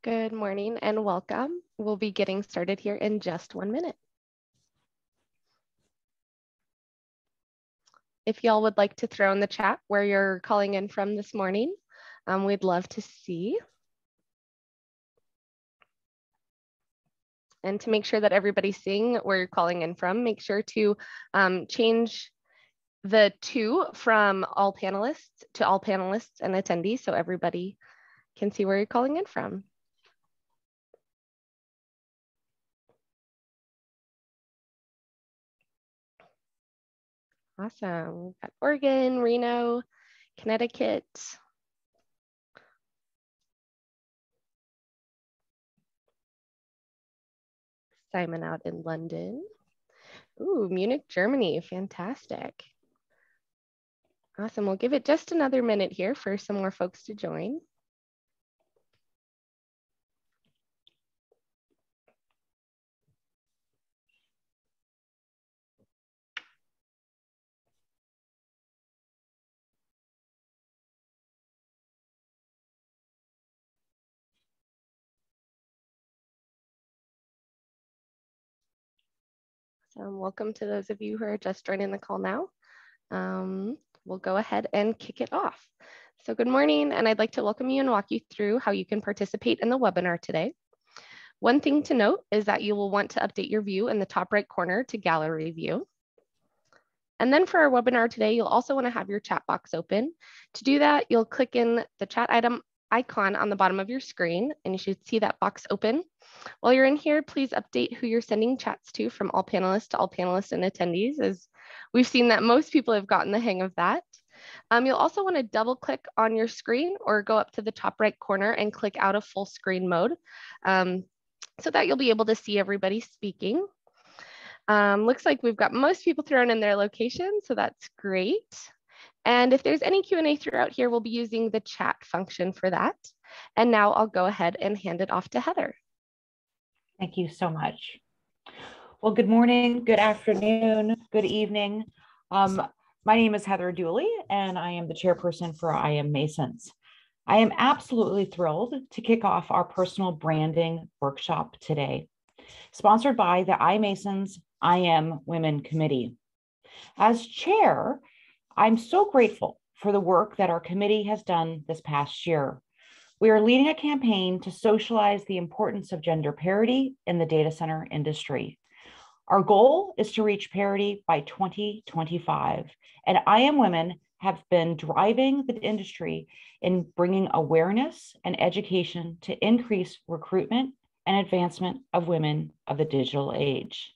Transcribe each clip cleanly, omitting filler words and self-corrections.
Good morning and welcome. We'll be getting started here in just 1 minute. If y'all would like to throw in the chat where you're calling in from this morning, we'd love to see. And to make sure that everybody's seeing where you're calling in from, make sure to change the "to" from all panelists to all panelists and attendees so everybody can see where you're calling in from. Awesome. We've got Oregon, Reno, Connecticut. Simon out in London. Ooh, Munich, Germany. Fantastic. Awesome. We'll give it just another minute here for some more folks to join. Welcome to those of you who are just joining the call now. We'll go ahead and kick it off. So good morning, and I'd like to welcome you and walk you through how you can participate in the webinar today. One thing to note is that you will want to update your view in the top right corner to gallery view. And then for our webinar today, you'll also want to have your chat box open. To do that, you'll click in the chat item icon on the bottom of your screen, and you should see that box open. While you're in here, please update who you're sending chats to from all panelists to all panelists and attendees, as we've seen that most people have gotten the hang of that. You'll also want to double click on your screen or go up to the top right corner and click out of full screen mode so that you'll be able to see everybody speaking. Looks like we've got most people thrown in their location, so that's great. And if there's any Q&A throughout here, we'll be using the chat function for that. And now I'll go ahead and hand it off to Heather. Thank you so much. Well, good morning, good afternoon, good evening. My name is Heather Dooley, and I am the chairperson for IMWomen. I am absolutely thrilled to kick off our personal branding workshop today, sponsored by the IMWomen IMWomen Committee. As chair, I'm so grateful for the work that our committee has done this past year. We are leading a campaign to socialize the importance of gender parity in the data center industry. Our goal is to reach parity by 2025, and IMWomen have been driving the industry in bringing awareness and education to increase recruitment and advancement of women of the digital age.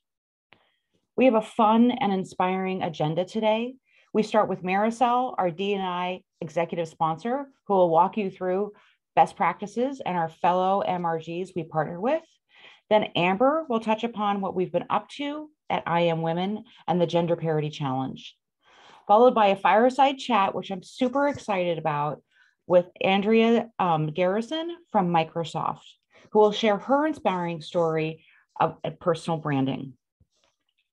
We have a fun and inspiring agenda today. We start with Marisol, our D&I executive sponsor, who will walk you through best practices and our fellow MRGs we partner with. Then Amber will touch upon what we've been up to at IMWomen and the Gender Parity Challenge, followed by a fireside chat, which I'm super excited about, with Andrea Garrison from Microsoft, who will share her inspiring story of personal branding.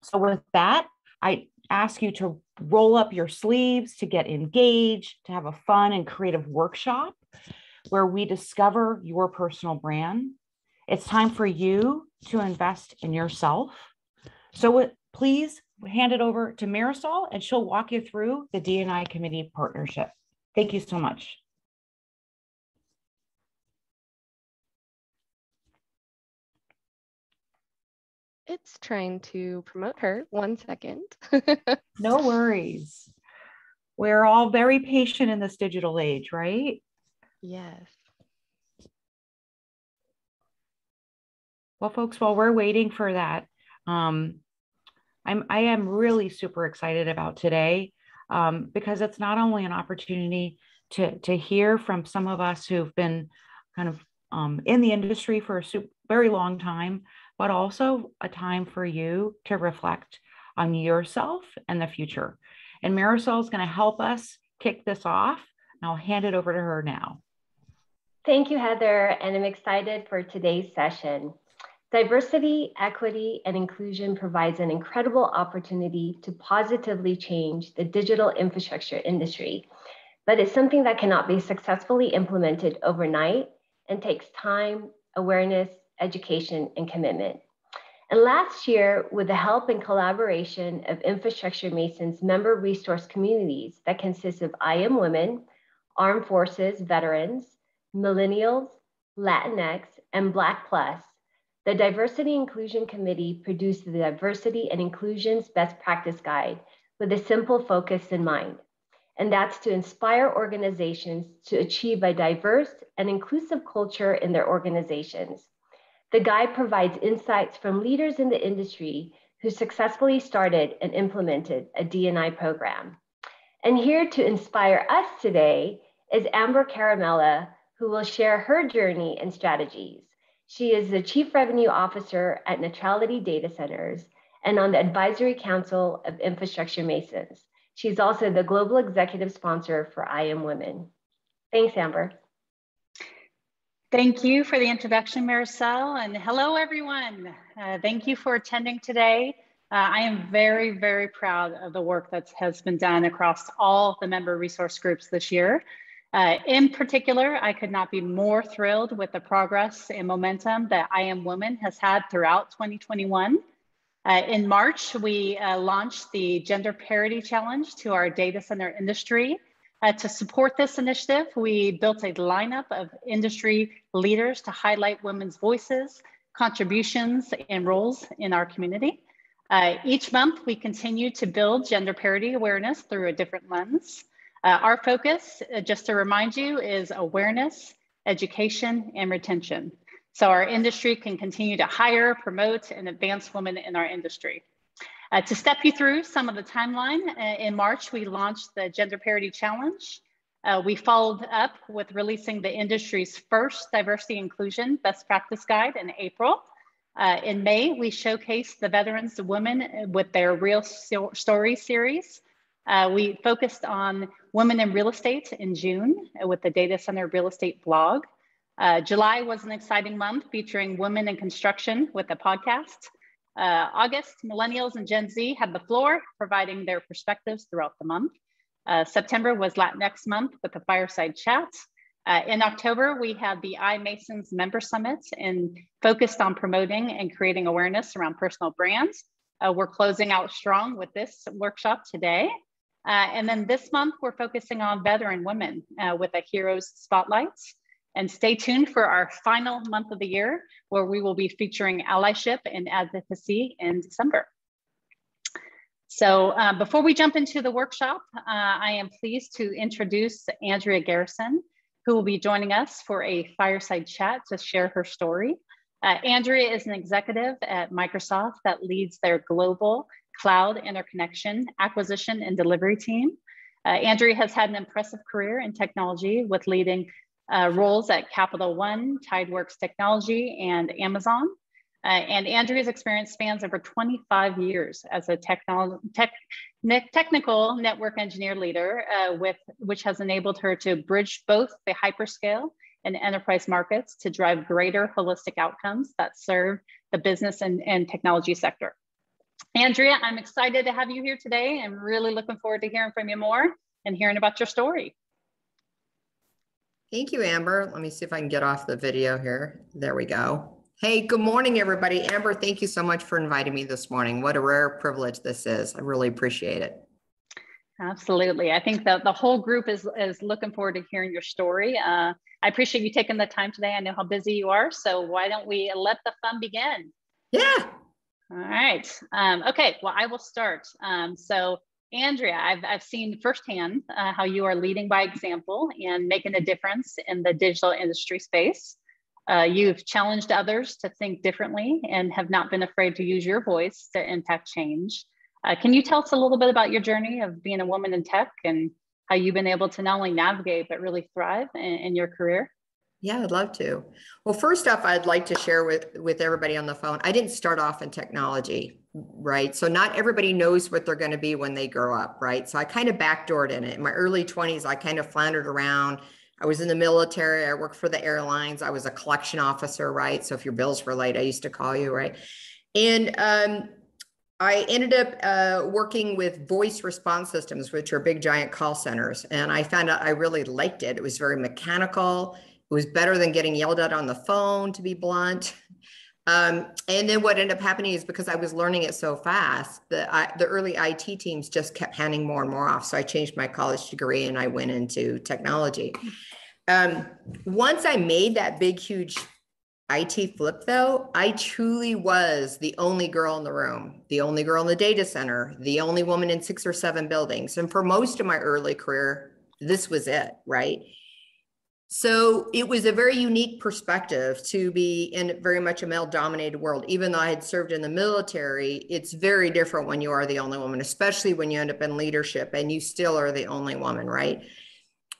So with that, I ask you to roll up your sleeves, to get engaged, to have a fun and creative workshop where we discover your personal brand. It's time for you to invest in yourself. So please hand it over to Marisol, and she'll walk you through the D&I committee partnership. Thank you so much. It's trying to promote her. 1 second. No worries. We're all very patient in this digital age, right? Yes. Well, folks, while we're waiting for that, I am really super excited about today because it's not only an opportunity to hear from some of us who've been kind of in the industry for a very long time, but also a time for you to reflect on yourself and the future. And Marisol is going to help us kick this off, and I'll hand it over to her now. Thank you, Heather, and I'm excited for today's session. Diversity, equity, and inclusion provides an incredible opportunity to positively change the digital infrastructure industry, but it's something that cannot be successfully implemented overnight and takes time, awareness, education, and commitment. And last year, with the help and collaboration of Infrastructure Masons member resource communities that consist of IMWomen, Armed Forces veterans, millennials, Latinx, and Black Plus, the Diversity Inclusion Committee produced the Diversity and Inclusion's Best Practice Guide with a simple focus in mind. And that's to inspire organizations to achieve a diverse and inclusive culture in their organizations. The guide provides insights from leaders in the industry who successfully started and implemented a D&I program. And here to inspire us today is Amber Caramella, who will share her journey and strategies. She is the Chief Revenue Officer at Neutrality Data Centers and on the Advisory Council of Infrastructure Masons. She's also the Global Executive Sponsor for IMWomen. Thanks, Amber. Thank you for the introduction, Maricel, and hello, everyone. Thank you for attending today. I am very, very proud of the work that has been done across all the member resource groups this year. In particular, I could not be more thrilled with the progress and momentum that IMWomen has had throughout 2021. In March, we launched the Gender Parity Challenge to our data center industry. To support this initiative, we built a lineup of industry leaders to highlight women's voices, contributions, and roles in our community. Each month, we continue to build gender parity awareness through a different lens. Our focus, just to remind you, is awareness, education, and retention. So our industry can continue to hire, promote, and advance women in our industry. To step you through some of the timeline, in March, we launched the Gender Parity Challenge. We followed up with releasing the industry's first Diversity Inclusion Best Practice Guide in April. In May, we showcased the Veterans Women with their Real Story series. We focused on women in real estate in June with the Data Center Real Estate blog. July was an exciting month featuring women in construction with a podcast. August, millennials and Gen Z had the floor, providing their perspectives throughout the month. September was Latinx month with a fireside chat. In October, we had the iMasons Member Summit and focused on promoting and creating awareness around personal brands. We're closing out strong with this workshop today. And then this month, we're focusing on veteran women with a Heroes Spotlight. And stay tuned for our final month of the year, where we will be featuring allyship and advocacy in December. So before we jump into the workshop, I am pleased to introduce Andrea Garrison, who will be joining us for a fireside chat to share her story. Andrea is an executive at Microsoft that leads their global cloud interconnection, acquisition, and delivery team. Andrea has had an impressive career in technology with leading roles at Capital One, Tideworks Technology, and Amazon. And Andrea's experience spans over 25 years as a technical network engineer leader, which has enabled her to bridge both the hyperscale and enterprise markets to drive greater holistic outcomes that serve the business and technology sector. Andrea, I'm excited to have you here today and really looking forward to hearing from you more and hearing about your story. Thank you, Amber. Let me see if I can get off the video here. There we go. Hey, good morning, everybody. Amber, thank you so much for inviting me this morning. What a rare privilege this is. I really appreciate it. Absolutely. I think that the whole group is looking forward to hearing your story. I appreciate you taking the time today. I know how busy you are, so why don't we let the fun begin? Yeah. All right. Okay, well, I will start. So Andrea, I've seen firsthand how you are leading by example and making a difference in the digital industry space. You've challenged others to think differently and have not been afraid to use your voice to impact change. Can you tell us a little bit about your journey of being a woman in tech and how you've been able to not only navigate, but really thrive in your career? Yeah, I'd love to. Well, first off, I'd like to share with everybody on the phone. I didn't start off in technology, right? So not everybody knows what they're going to be when they grow up, right? So I kind of backdoored in it. In my early 20s, I kind of floundered around. I was in the military. I worked for the airlines. I was a collection officer, right? So if your bills were late, I used to call you, right? And I ended up working with voice response systems, which are big, giant call centers. And I found out I really liked it. It was very mechanical. It was better than getting yelled at on the phone, to be blunt. And then what ended up happening is because I was learning it so fast, the early IT teams just kept handing more and more off. So I changed my college degree and I went into technology. Once I made that big, huge IT flip, though, I truly was the only girl in the room, the only girl in the data center, the only woman in 6 or 7 buildings. And for most of my early career, this was it, right? So it was a very unique perspective to be in very much a male-dominated world. Even though I had served in the military, it's very different when you are the only woman, especially when you end up in leadership and you still are the only woman, right?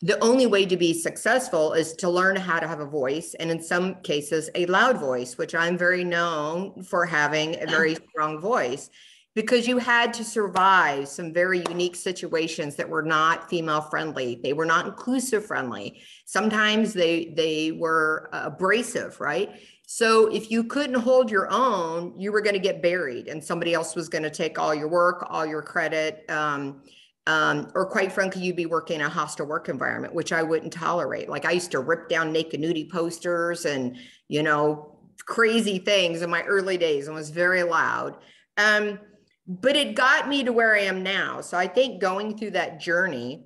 The only way to be successful is to learn how to have a voice, and in some cases, a loud voice, which I'm very known for having a very strong voice, because you had to survive some very unique situations that were not female friendly. They were not inclusive friendly. Sometimes they were abrasive, right? So if you couldn't hold your own, you were going to get buried and somebody else was going to take all your work, all your credit, or quite frankly, you'd be working in a hostile work environment, which I wouldn't tolerate. Like I used to rip down naked nudie posters and, you know, crazy things in my early days and was very loud. But it got me to where I am now. So I think going through that journey,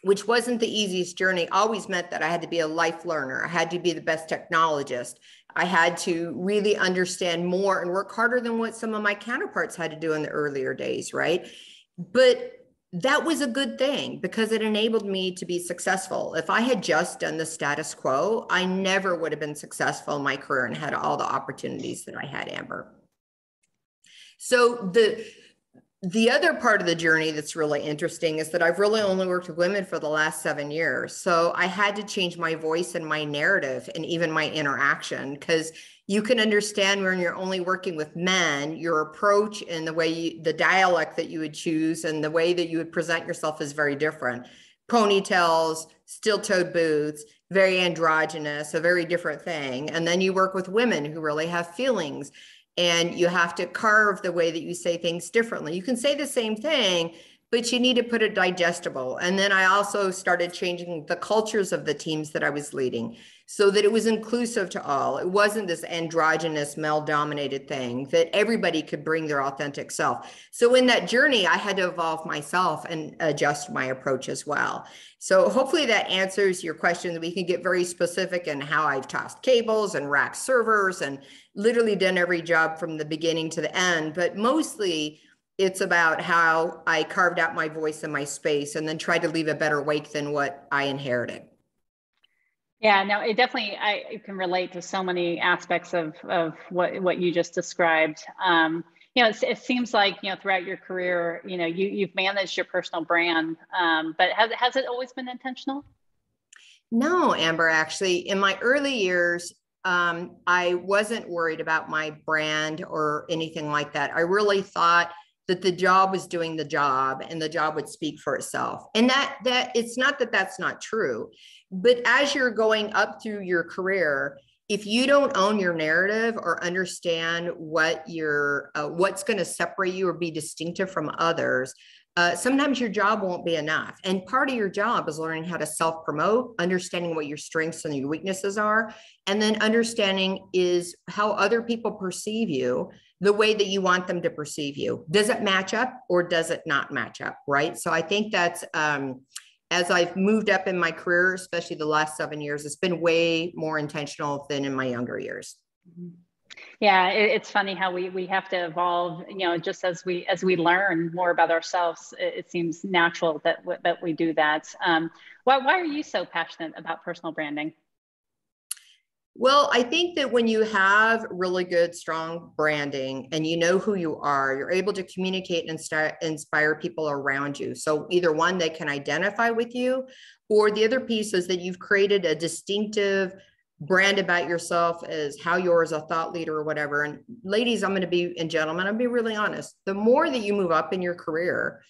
which wasn't the easiest journey, always meant that I had to be a life learner. I had to be the best technologist. I had to really understand more and work harder than what some of my counterparts had to do in the earlier days, right? But that was a good thing because it enabled me to be successful. If I had just done the status quo, I never would have been successful in my career and had all the opportunities that I had, Amber. So the other part of the journey that's really interesting is that I've really only worked with women for the last 7 years. So I had to change my voice and my narrative and even my interaction, because you can understand when you're only working with men, your approach and the way the dialect that you would choose and the way that you would present yourself is very different. Ponytails, steel-toed boots, very androgynous, a very different thing. And then you work with women who really have feelings, and you have to carve the way that you say things differently. You can say the same thing, but you need to put it digestible. And then I also started changing the cultures of the teams that I was leading so that it was inclusive to all. It wasn't this androgynous, male-dominated thing, that everybody could bring their authentic self. So in that journey, I had to evolve myself and adjust my approach as well. So hopefully that answers your question. We can get very specific in how I've tossed cables and racked servers and literally done every job from the beginning to the end. But mostly it's about how I carved out my voice and my space and then tried to leave a better wake than what I inherited. Yeah, no, it definitely, I can relate to so many aspects of what you just described. You know, it seems like, you know, throughout your career, you know, you've managed your personal brand, but has it always been intentional? No, Amber, actually, in my early years, I wasn't worried about my brand or anything like that. I really thought that the job was doing the job and the job would speak for itself. And that it's not that that's not true, but as you're going up through your career, if you don't own your narrative or understand what what's going to separate you or be distinctive from others, sometimes your job won't be enough. And part of your job is learning how to self-promote, understanding what your strengths and your weaknesses are, and then understanding is how other people perceive you, the way that you want them to perceive you. Does it match up or does it not match up, right? So I think that's, as I've moved up in my career, especially the last 7 years, it's been way more intentional than in my younger years. Yeah, it's funny how we have to evolve, you know, just as we learn more about ourselves, it seems natural that we do that. Why are you so passionate about personal branding? Well, I think that when you have really good, strong branding and you know who you are, you're able to communicate and inspire people around you. So either one, they can identify with you, or the other piece is that you've created a distinctive brand about yourself as how you're as a thought leader or whatever. And ladies, and gentlemen, I'll be really honest. The more that you move up in your career,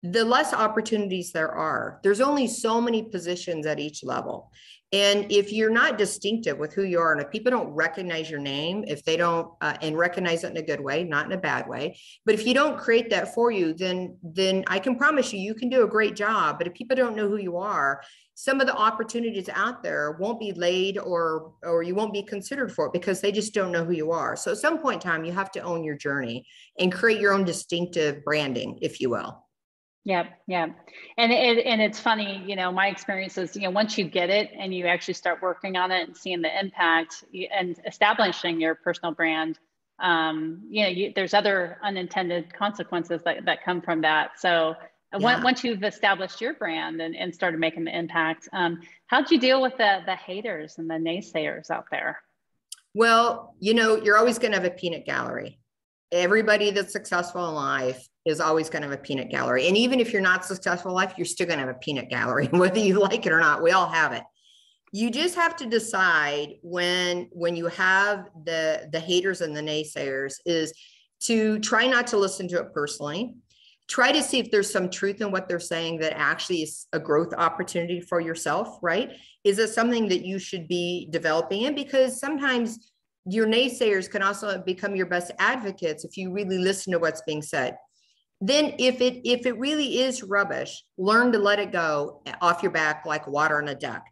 the less opportunities there are. There's only so many positions at each level. And if you're not distinctive with who you are, and if people don't recognize your name, if they don't, and recognize it in a good way, not in a bad way, but if you don't create that for you, then I can promise you, you can do a great job. But if people don't know who you are, some of the opportunities out there won't be laid, or you won't be considered for it because they just don't know who you are. So at some point in time, you have to own your journey and create your own distinctive branding, if you will. Yeah. And it's funny, you know, my experience is, you know, once you get it and you actually start working on it and seeing the impact and establishing your personal brand, you know, there's other unintended consequences that come from that. So once you've established your brand and started making the impact, how'd you deal with the haters and the naysayers out there? Well, you know, you're always going to have a peanut gallery. Everybody that's successful in life is always going to have a peanut gallery. And even if you're not successful in life, you're still going to have a peanut gallery, whether you like it or not. We all have it. You just have to decide when you have the haters and the naysayers is to try not to listen to it personally. Try to see if there's some truth in what they're saying that actually is a growth opportunity for yourself, right? Is it something that you should be developing in? Because sometimes your naysayers can also become your best advocates if you really listen to what's being said. Then if it really is rubbish, learn to let it go off your back like water on a duck.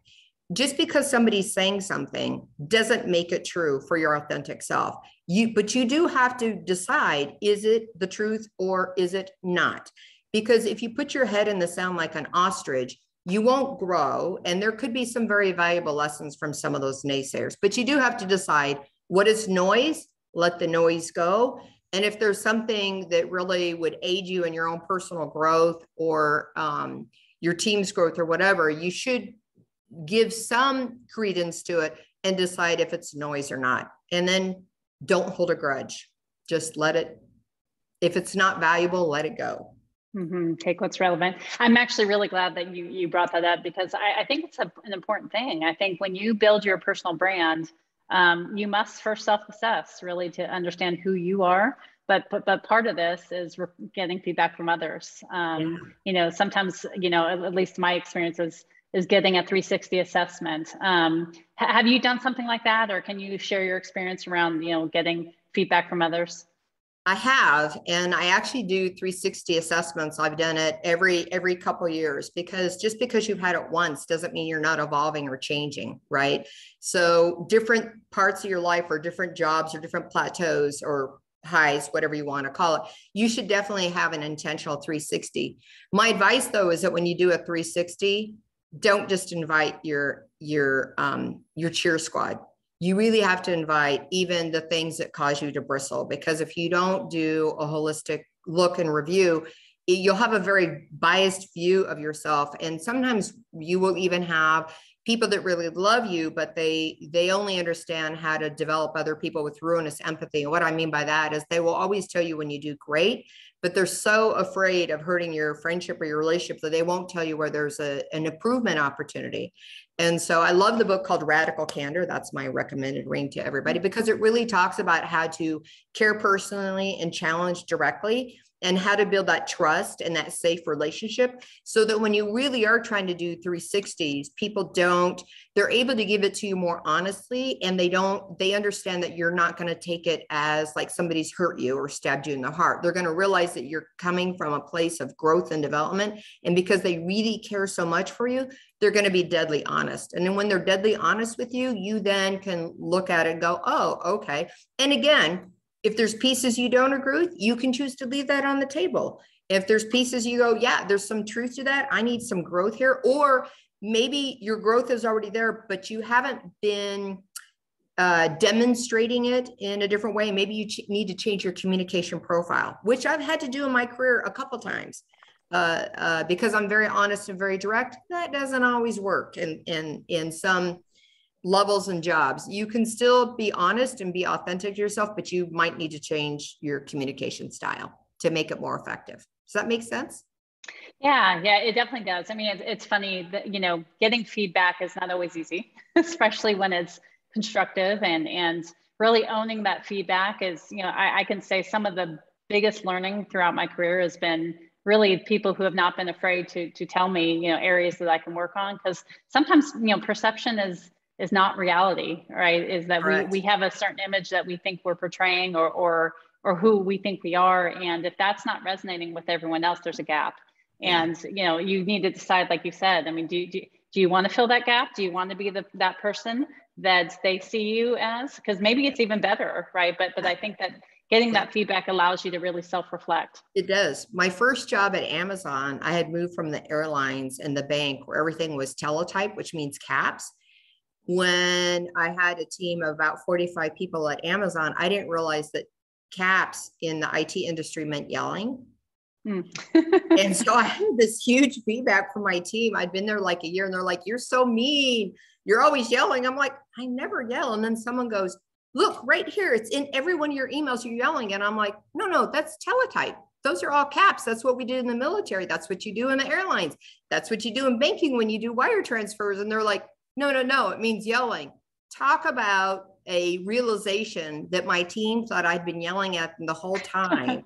Just because somebody's saying something doesn't make it true for your authentic self. But you do have to decide, is it the truth or is it not? Because if you put your head in the sand like an ostrich, you won't grow. And there could be some very valuable lessons from some of those naysayers. But you do have to decide, what is noise? Let the noise go. And if there's something that really would aid you in your own personal growth or your team's growth or whatever, you should give some credence to it and decide if it's noise or not. And then don't hold a grudge. Just let it, if it's not valuable, let it go. Mm-hmm. Take what's relevant. I'm actually really glad that you brought that up because I think it's an important thing. I think when you build your personal brand, you must first self-assess really to understand who you are. But part of this is getting feedback from others. You know, sometimes, you know, at least my experience is getting a 360 assessment. Have you done something like that, or can you share your experience around, you know, getting feedback from others? I have, and I actually do 360 assessments. I've done it every couple of years because just because you've had it once doesn't mean you're not evolving or changing, right? So different parts of your life or different jobs or different plateaus or highs, whatever you want to call it, you should definitely have an intentional 360. My advice though is that when you do a 360, don't just invite your cheer squad. You really have to invite even the things that cause you to bristle, because if you don't do a holistic look and review, you'll have a very biased view of yourself. And sometimes you will even have people that really love you, but they only understand how to develop other people with ruinous empathy. And what I mean by that is they will always tell you when you do great, but they're so afraid of hurting your friendship or your relationship that they won't tell you where there's an improvement opportunity. And so I love the book called Radical Candor. That's my recommended reading to everybody, because it really talks about how to care personally and challenge directly, and how to build that trust and that safe relationship so that when you really are trying to do 360s, they're able to give it to you more honestly. And they understand that you're not going to take it as like somebody's hurt you or stabbed you in the heart. They're going to realize that you're coming from a place of growth and development. And because they really care so much for you, they're going to be deadly honest. And then when they're deadly honest with you, you then can look at it and go, oh, okay. And again, if there's pieces you don't agree with, you can choose to leave that on the table. If there's pieces you go, yeah, there's some truth to that. I need some growth here. Or maybe your growth is already there, but you haven't been demonstrating it in a different way. Maybe you need to change your communication profile, which I've had to do in my career a couple times because I'm very honest and very direct. That doesn't always work in some levels and jobs. You can still be honest and be authentic to yourself, but you might need to change your communication style to make it more effective. Does that make sense? Yeah, it definitely does. I mean, it's funny that, you know, getting feedback is not always easy, especially when it's constructive, and really owning that feedback is, you know, I can say some of the biggest learning throughout my career has been really people who have not been afraid to tell me, you know, areas that I can work on. Because sometimes, you know, perception is not reality, right? Is that we have a certain image that we think we're portraying or who we think we are. And if that's not resonating with everyone else, there's a gap. And, you know, you need to decide, like you said, I mean, do you want to fill that gap? Do you want to be that person that they see you as? Because maybe it's even better, right? But I think that getting that feedback allows you to really self-reflect. It does. My first job at Amazon, I had moved from the airlines and the bank where everything was teletype, which means caps. When I had a team of about 45 people at Amazon, I didn't realize that caps in the IT industry meant yelling. And so I had this huge feedback from my team. I'd been there like a year and they're like, you're so mean. You're always yelling. I'm like, I never yell. And then someone goes, look right here. It's in every one of your emails you're yelling. And I'm like, no, that's teletype. Those are all caps. That's what we did in the military. That's what you do in the airlines. That's what you do in banking when you do wire transfers. And they're like, no, it means yelling. Talk about a realization that my team thought I'd been yelling at them the whole time.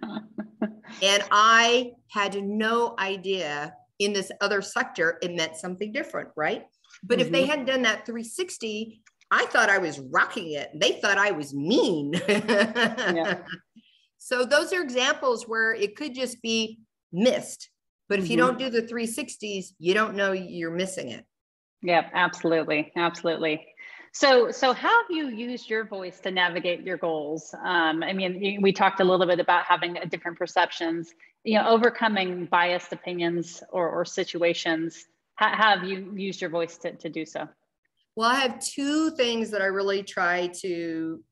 And I had no idea in this other sector, it meant something different, right? But if they hadn't done that 360, I thought I was rocking it. They thought I was mean. So those are examples where it could just be missed. But if you don't do the 360s, you don't know you're missing it. Yeah, absolutely. Absolutely. So how have you used your voice to navigate your goals? I mean, we talked a little bit about having different perceptions, you know, overcoming biased opinions or situations. How have you used your voice to do so? Well, I have two things that I really try to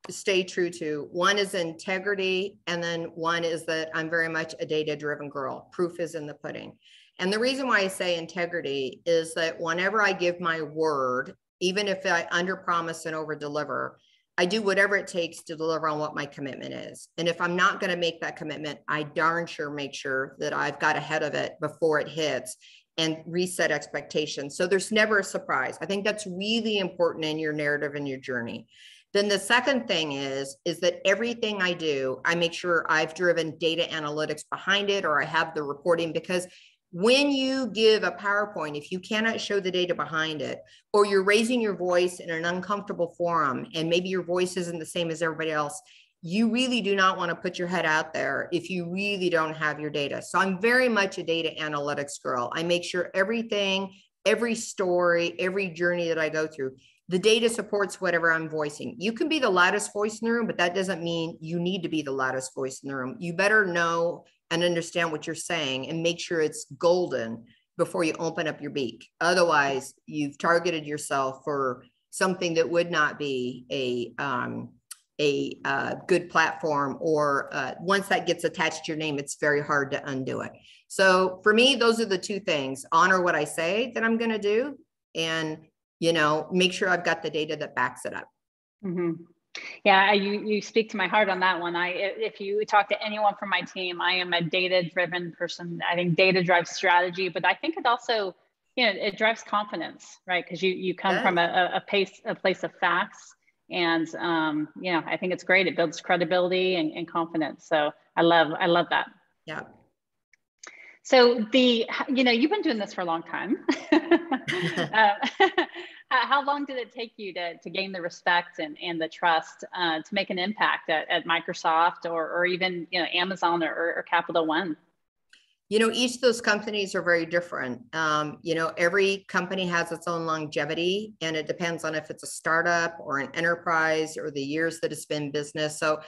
stay true to. One is integrity, and then one is that I'm very much a data-driven girl. Proof is in the pudding. And the reason why I say integrity is that whenever I give my word, even if I underpromise and overdeliver, I do whatever it takes to deliver on what my commitment is. And if I'm not going to make that commitment, I darn sure make sure that I've got ahead of it before it hits and reset expectations. So there's never a surprise. I think that's really important in your narrative and your journey. Then the second thing is that everything I do, I make sure I've driven data analytics behind it, or I have the reporting, because when you give a PowerPoint, if you cannot show the data behind it, or you're raising your voice in an uncomfortable forum, and maybe your voice isn't the same as everybody else, you really do not want to put your head out there if you really don't have your data. So I'm very much a data analytics girl. I make sure everything, every story, every journey that I go through, the data supports whatever I'm voicing. You can be the loudest voice in the room, but that doesn't mean you need to be the loudest voice in the room. You better know and understand what you're saying and make sure it's golden before you open up your beak. Otherwise, you've targeted yourself for something that would not be a good platform, or once that gets attached to your name, it's very hard to undo it. So for me, those are the two things: honor what I say that I'm going to do, and, you know, make sure I've got the data that backs it up. Yeah, you speak to my heart on that one. If you talk to anyone from my team, I am a data-driven person. I think data drives strategy, but I think it also, you know, it drives confidence, right? Because you come from a place of facts, and you know, I think it's great. It builds credibility and confidence. So I love that. Yeah. So you know, you've been doing this for a long time. How long did it take you to gain the respect and the trust to make an impact at Microsoft or even, you know, Amazon or Capital One? You know, each of those companies are very different. You know, every company has its own longevity, and it depends on if it's a startup or an enterprise or the years that it's been in business. So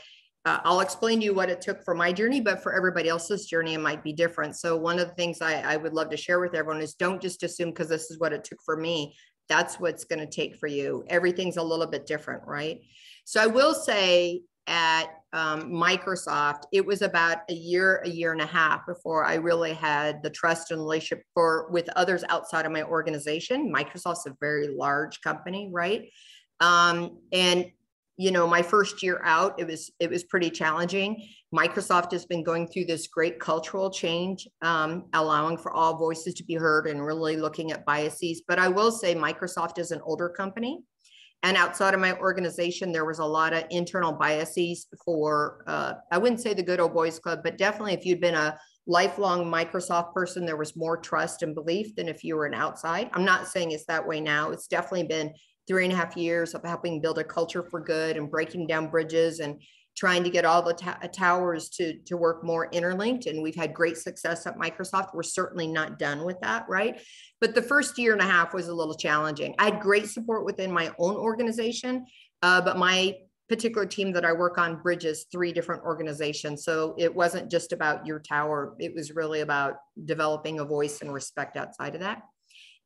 I'll explain to you what it took for my journey, but for everybody else's journey, it might be different. So one of the things I would love to share with everyone is, don't just assume because this is what it took for me, that's what's going to take for you. Everything's a little bit different, right? So I will say at Microsoft, it was about a year and a half before I really had the trust and relationship with others outside of my organization. Microsoft's a very large company, right? And you know, my first year out, it was pretty challenging. Microsoft has been going through this great cultural change, allowing for all voices to be heard and really looking at biases. But I will say Microsoft is an older company. And outside of my organization, there was a lot of internal biases for, I wouldn't say the good old boys club, but definitely if you'd been a lifelong Microsoft person, there was more trust and belief than if you were an outside. I'm not saying it's that way now. It's definitely been 3.5 years of helping build a culture for good and breaking down bridges and trying to get all the towers to work more interlinked. And we've had great success at Microsoft. We're certainly not done with that, right? But the first 1.5 years was a little challenging. I had great support within my own organization, but my particular team that I work on bridges 3 different organizations. So it wasn't just about your tower. It was really about developing a voice and respect outside of that.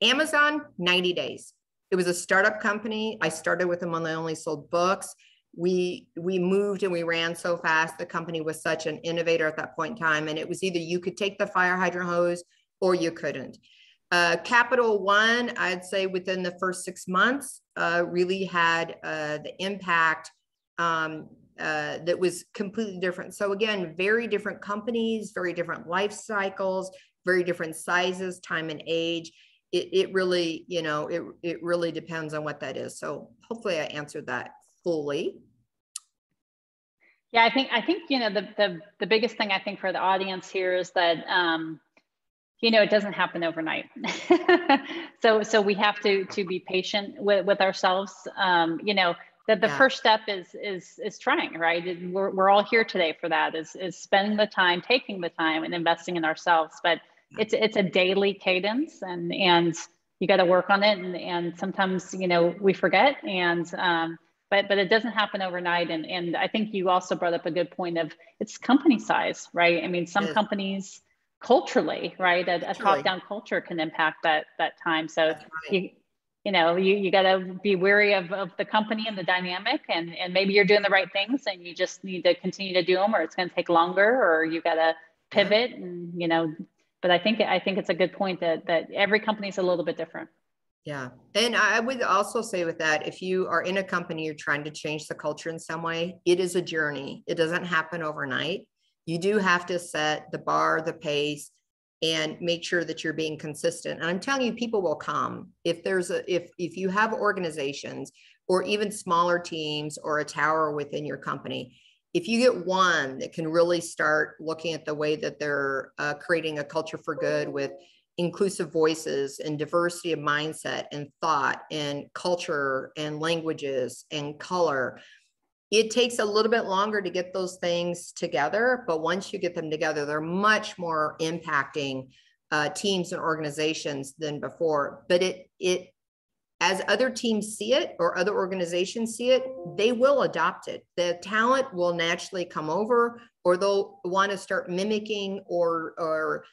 Amazon, 90 days. It was a startup company. I started with them when they only sold books. We moved and we ran so fast. The company was such an innovator at that point in time. And it was either you could take the fire hydrant hose or you couldn't. Capital One, I'd say within the first 6 months, really had the impact that was completely different. So again, very different companies, very different life cycles, very different sizes, time and age. It really, you know, it really depends on what that is. So hopefully I answered that fully. Yeah, I think you know the biggest thing I think for the audience here is that you know, it doesn't happen overnight. so we have to be patient with ourselves. You know, that the first step is trying, right? We're all here today for that, is spending the time, taking the time and investing in ourselves. But it's a daily cadence, and you got to work on it. And sometimes, you know, we forget, and but it doesn't happen overnight. And I think you also brought up a good point of it's company size, right? I mean, some companies culturally, right, a top-down culture can impact that time. So you know, you got to be wary of the company and the dynamic, and maybe you're doing the right things and you just need to continue to do them, or it's going to take longer, or you got to pivot. And you know, but I think it's a good point that every company is a little bit different. Yeah. And I would also say with that, if you are in a company, you're trying to change the culture in some way, it is a journey. It doesn't happen overnight. You do have to set the bar, the pace, and make sure that you're being consistent. And I'm telling you, people will come. If you have organizations or even smaller teams or a tower within your company, if you get one that can really start looking at the way that they're creating a culture for good with inclusive voices and diversity of mindset and thought and culture and languages and color, it takes a little bit longer to get those things together. But once you get them together, they're much more impacting teams and organizations than before. But it as other teams see it or other organizations see it, they will adopt it. The talent will naturally come over, or they'll want to start mimicking or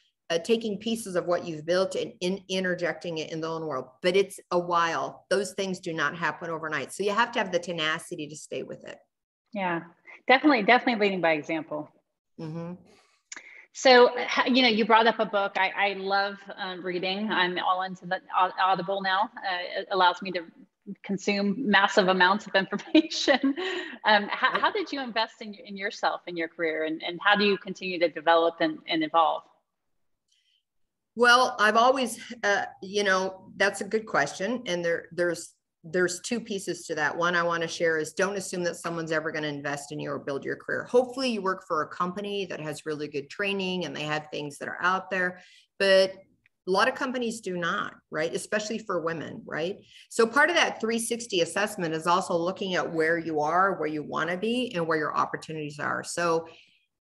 taking pieces of what you've built and interjecting it in their own world. But it's a while. Those things do not happen overnight. So you have to have the tenacity to stay with it. Yeah, definitely leading by example. Mm-hmm. So, you know, you brought up a book. I love reading. I'm all into the Audible now. It allows me to consume massive amounts of information. How did you invest in yourself, in your career, and how do you continue to develop and evolve? Well, I've always, you know, that's a good question. And there's 2 pieces to that. One I want to share is don't assume that someone's ever going to invest in you or build your career. Hopefully you work for a company that has really good training and they have things that are out there, but a lot of companies do not, right? Especially for women, right? So part of that 360 assessment is also looking at where you are, where you want to be, and where your opportunities are. So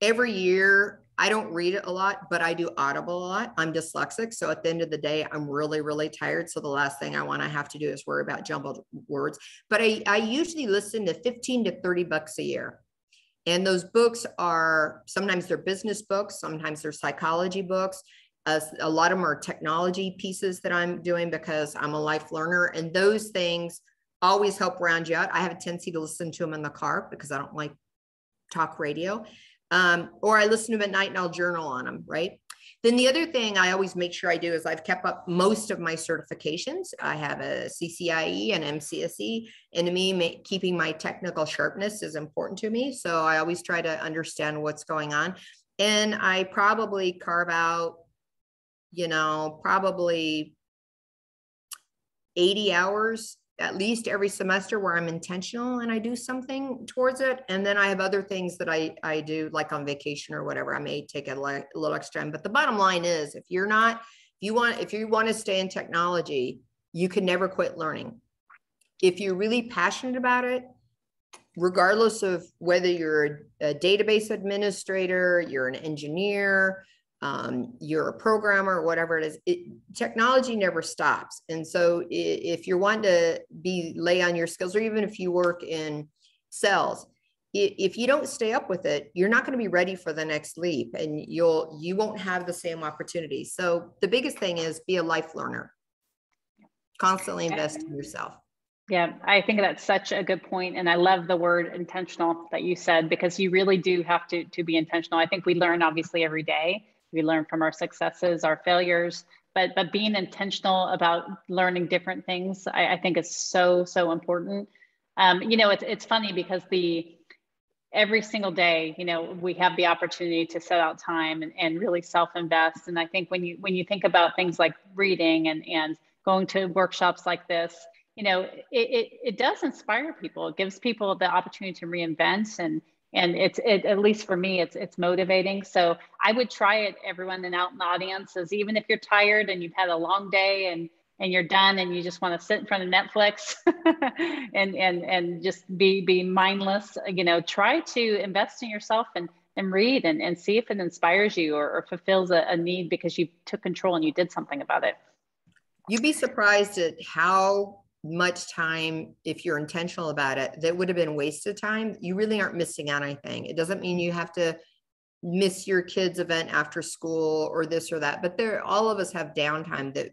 every year, I don't read it a lot, but I do Audible a lot. I'm dyslexic. So at the end of the day, I'm really, really tired. So the last thing I want to have to do is worry about jumbled words. But I usually listen to 15 to 30 books a year. And those books are, sometimes they're business books, sometimes they're psychology books. A lot of them are technology pieces that I'm doing because I'm a life learner. And those things always help round you out. I have a tendency to listen to them in the car because I don't like talk radio. Or I listen to them at night and I'll journal on them, right? Then the other thing I always make sure I do is I've kept up most of my certifications. I have a CCIE and MCSE, and to me, keeping my technical sharpness is important to me. So I always try to understand what's going on. And I probably carve out, you know, probably 80 hours at least every semester where I'm intentional and I do something towards it. And then I have other things that I do, like on vacation or whatever. I may take a little extra time. But the bottom line is, if you want to stay in technology, you can never quit learning. If you're really passionate about it, regardless of whether you're a database administrator, you're an engineer, you're a programmer, whatever it is, technology never stops. And so if you're wanting to lay on your skills, or even if you work in sales, if you don't stay up with it, you're not going to be ready for the next leap, and you won't have the same opportunities. So the biggest thing is be a life learner. Constantly invest in yourself. Yeah, I think that's such a good point. And I love the word intentional that you said, because you really do have to be intentional. I think we learn obviously every day. We learn from our successes, our failures, but being intentional about learning different things, I think is so important. It's funny because every single day, we have the opportunity to set out time and really self-invest. And I think when you think about things like reading and going to workshops like this, it does inspire people. It gives people the opportunity to reinvent, and it at least for me, it's motivating. So I would try it, everyone and out in the audience, is even if you're tired and you've had a long day and you're done and you just want to sit in front of Netflix and just be mindless, try to invest in yourself and read and see if it inspires you or fulfills a need because you took control and you did something about it. You'd be surprised at how much time, if you're intentional about it, that would have been wasted time. You really aren't missing out on anything. It doesn't mean you have to miss your kids' event after school or this or that, but all of us have downtime that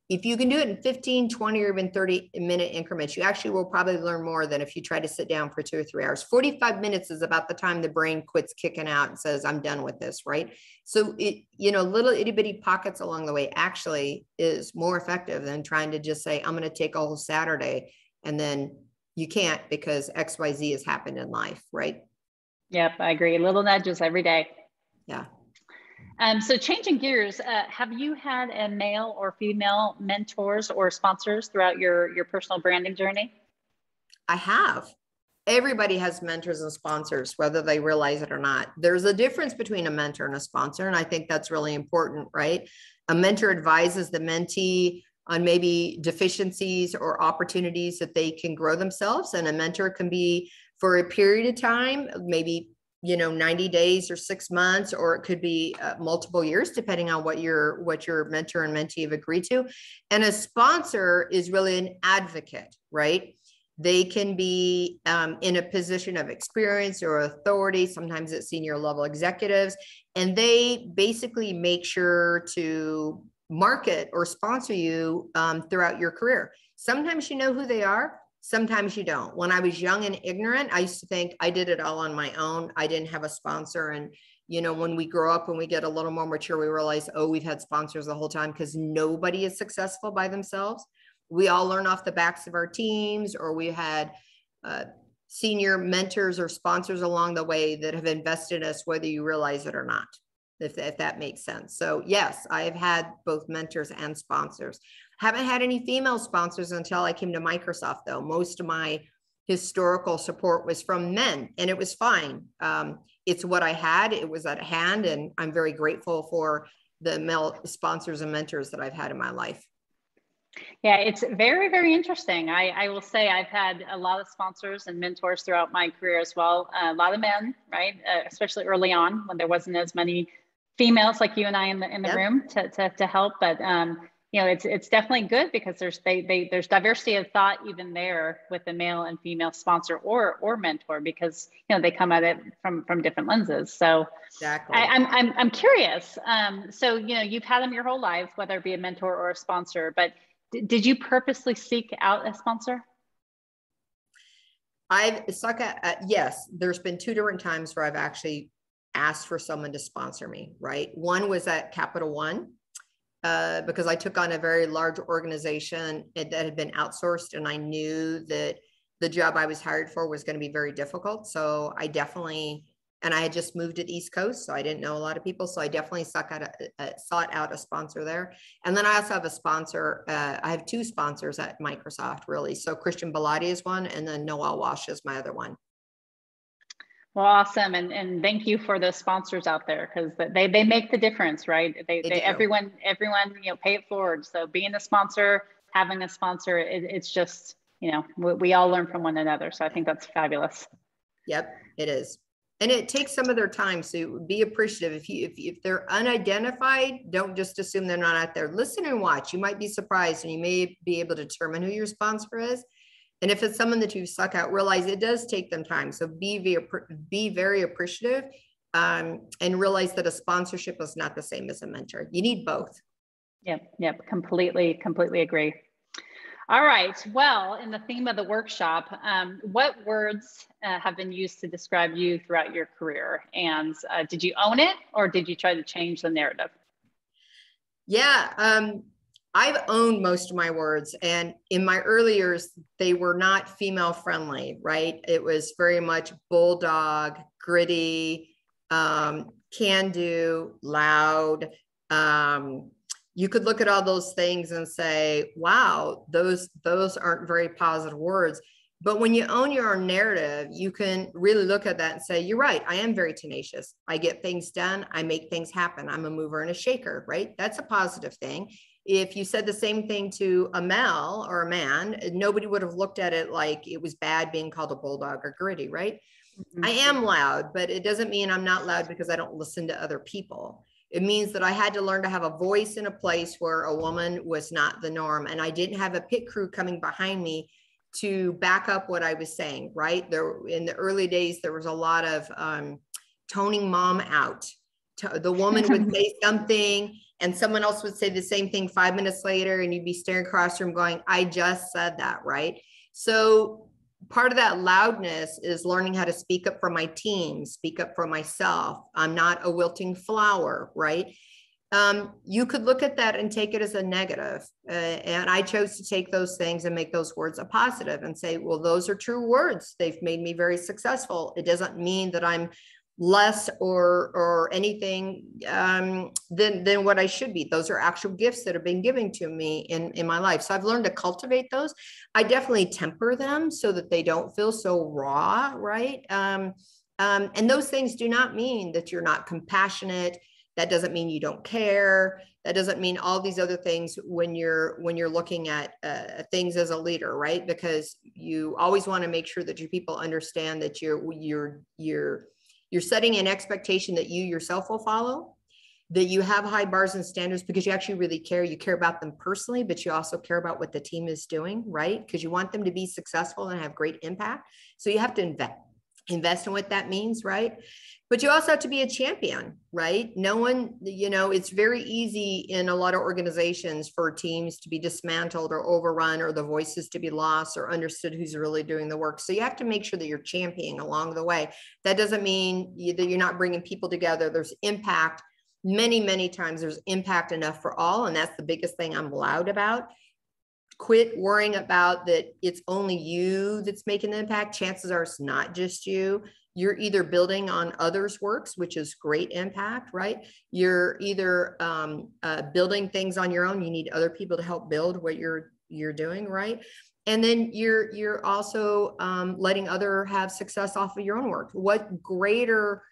if you can do it in 15, 20, or even 30-minute increments, you actually will probably learn more than if you try to sit down for 2 or 3 hours. 45 minutes is about the time the brain quits kicking out and says, I'm done with this, right? So little itty bitty pockets along the way actually is more effective than trying to just say, I'm going to take a whole Saturday, and then you can't because XYZ has happened in life, right? Yep, I agree. Little nudges every day. Yeah. So changing gears, have you had a male or female mentors or sponsors throughout your personal branding journey? I have. Everybody has mentors and sponsors, whether they realize it or not. There's a difference between a mentor and a sponsor, and I think that's really important, right? A mentor advises the mentee on maybe deficiencies or opportunities that they can grow themselves, and a mentor can be for a period of time, maybe 90 days or 6 months, or it could be multiple years, depending on what your mentor and mentee have agreed to. And a sponsor is really an advocate, right? They can be in a position of experience or authority. Sometimes it's senior level executives, and they basically make sure to market or sponsor you throughout your career. Sometimes you know who they are. Sometimes you don't. When I was young and ignorant, I used to think I did it all on my own. I didn't have a sponsor. And, when we grow up and we get a little more mature, we realize, we've had sponsors the whole time, because nobody is successful by themselves. We all learn off the backs of our teams, or we had senior mentors or sponsors along the way that have invested in us, whether you realize it or not, if that makes sense. So yes, I've had both mentors and sponsors. Haven't had any female sponsors until I came to Microsoft, though. Most of my historical support was from men, and it was fine. It's what I had. It was at hand, and I'm very grateful for the male sponsors and mentors that I've had in my life. Yeah, it's very, very interesting. I will say I've had a lot of sponsors and mentors throughout my career as well. A lot of men, right? Especially early on when there wasn't as many females like you and I in the Yep. room to help. But it's definitely good because there's diversity of thought even there with the male and female sponsor or mentor, because they come at it from different lenses. So Exactly. I'm curious. So you've had them your whole life, whether it be a mentor or a sponsor, but did you purposely seek out a sponsor? Yes, there's been 2 different times where I've actually asked for someone to sponsor me, right? One was at Capital One, because I took on a very large organization that had been outsourced, and I knew that the job I was hired for was going to be very difficult. So I definitely And I had just moved to the East Coast, so I didn't know a lot of people. So I definitely sought out a sponsor there. And then I also have a sponsor. I have two sponsors at Microsoft, really. So Christian Bellotti is one, and then Noel Walsh is my other one. Well, awesome. And thank you for the sponsors out there, because they make the difference, right? They everyone, pay it forward. So being a sponsor, having a sponsor, it's just, we all learn from one another. So I think that's fabulous. Yep, it is. And it takes some of their time. So be appreciative. If they're unidentified, don't just assume they're not out there. Listen and watch. You might be surprised, and you may be able to determine who your sponsor is. And if it's someone that you suck out, realize it does take them time. So be very appreciative, and realize that a sponsorship is not the same as a mentor. You need both. Yep. Completely agree. All right. Well, in the theme of the workshop, what words have been used to describe you throughout your career? And did you own it, or did you try to change the narrative? Yeah, I've owned most of my words. And in my early years, they were not female friendly, right? It was very much bulldog, gritty, can do, loud. You could look at all those things and say, wow, those aren't very positive words. But when you own your own narrative, you can really look at that and say, you're right, I am very tenacious. I get things done. I make things happen. I'm a mover and a shaker, right? That's a positive thing. If you said the same thing to a Mel or a man, nobody would have looked at it like it was bad being called a bulldog or gritty, right? Mm-hmm. I am loud, but it doesn't mean I'm not loud because I don't listen to other people. It means that I had to learn to have a voice in a place where a woman was not the norm. And I didn't have a pit crew coming behind me to back up what I was saying, right? There, in the early days, there was a lot of toning mom out. The woman would say something and someone else would say the same thing 5 minutes later, and you'd be staring across the room going, I just said that, right? So part of that loudness is learning how to speak up for my team, speak up for myself. I'm not a wilting flower, right? You could look at that and take it as a negative. And I chose to take those things and make those words a positive and say, well, those are true words. They've made me very successful. It doesn't mean that I'm less or anything than what I should be. Those are actual gifts that have been given to me in my life. So I've learned to cultivate those. I definitely temper them so that they don't feel so raw, right? And those things do not mean that you're not compassionate. That doesn't mean you don't care. That doesn't mean all these other things when you're looking at things as a leader, right? Because you always want to make sure that your people understand that you're setting an expectation that you yourself will follow, that you have high bars and standards because you actually really care. You care about them personally, but you also care about what the team is doing, right? Because you want them to be successful and have great impact. So you have to invest in what that means, right? But you also have to be a champion, right? No one, it's very easy in a lot of organizations for teams to be dismantled or overrun, or the voices to be lost or understood who's really doing the work. So you have to make sure that you're championing along the way. That doesn't mean that you're not bringing people together. There's impact. Many, many times there's impact enough for all. And that's the biggest thing I'm loud about. Quit worrying about that it's only you that's making the impact. Chances are it's not just you. You're either building on others' works, which is great impact, right? You're either building things on your own. You need other people to help build what you're doing, right? And then you're also letting others have success off of your own work. What greater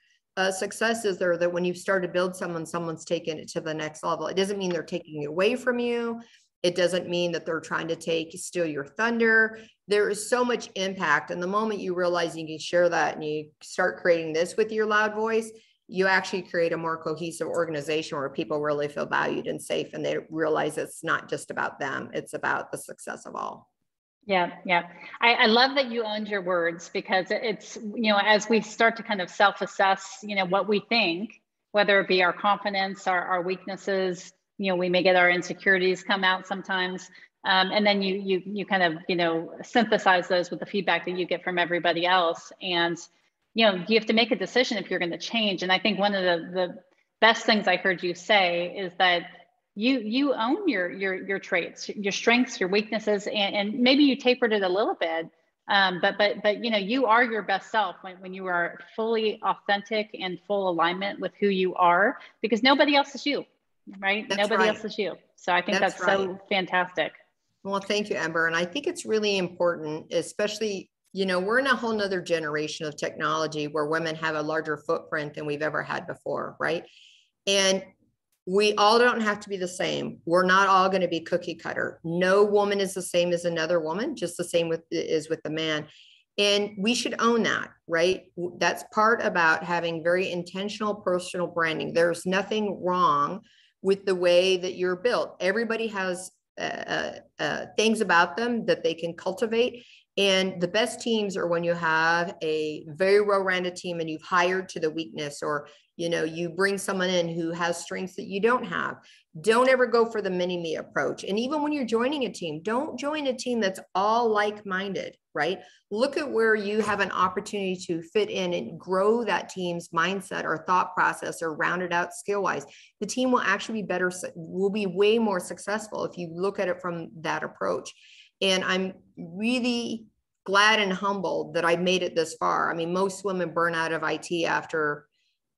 success is there that when you start to build someone's taken it to the next level? It doesn't mean they're taking it away from you. It doesn't mean that they're trying to steal your thunder. There is so much impact. And the moment you realize you can share that and you start creating this with your loud voice, you actually create a more cohesive organization where people really feel valued and safe, and they realize it's not just about them, it's about the success of all. Yeah. I love that you owned your words, because it's, as we start to kind of self-assess, what we think, whether it be our confidence, our weaknesses, we may get our insecurities come out sometimes. And then you kind of, synthesize those with the feedback that you get from everybody else. And, you have to make a decision if you're going to change. And I think one of the best things I heard you say is that you own your traits, your strengths, your weaknesses, and maybe you tapered it a little bit But you know, you are your best self when you are fully authentic and full alignment with who you are, because nobody else is you, right? That's Nobody right. else is you. So I think that's right. so fantastic. Well, thank you, Amber. And I think it's really important, especially, you know, we're in a whole nother generation of technology where women have a larger footprint than we've ever had before, right? And we all don't have to be the same. We're not all going to be cookie cutter. No woman is the same as another woman, just the same is with the man. And we should own that, right? That's part about having very intentional personal branding. There's nothing wrong with the way that you're built. Everybody has things about them that they can cultivate. And the best teams are when you have a very well-rounded team and you've hired to the weakness, or, you know, you bring someone in who has strengths that you don't have. Don't ever go for the mini-me approach. And even when you're joining a team, don't join a team that's all like-minded, right? Look at where you have an opportunity to fit in and grow that team's mindset or thought process or round it out skill-wise. The team will actually be better, will be way more successful if you look at it from that approach. And I'm really glad and humbled that I made it this far. I mean, most women burn out of IT after,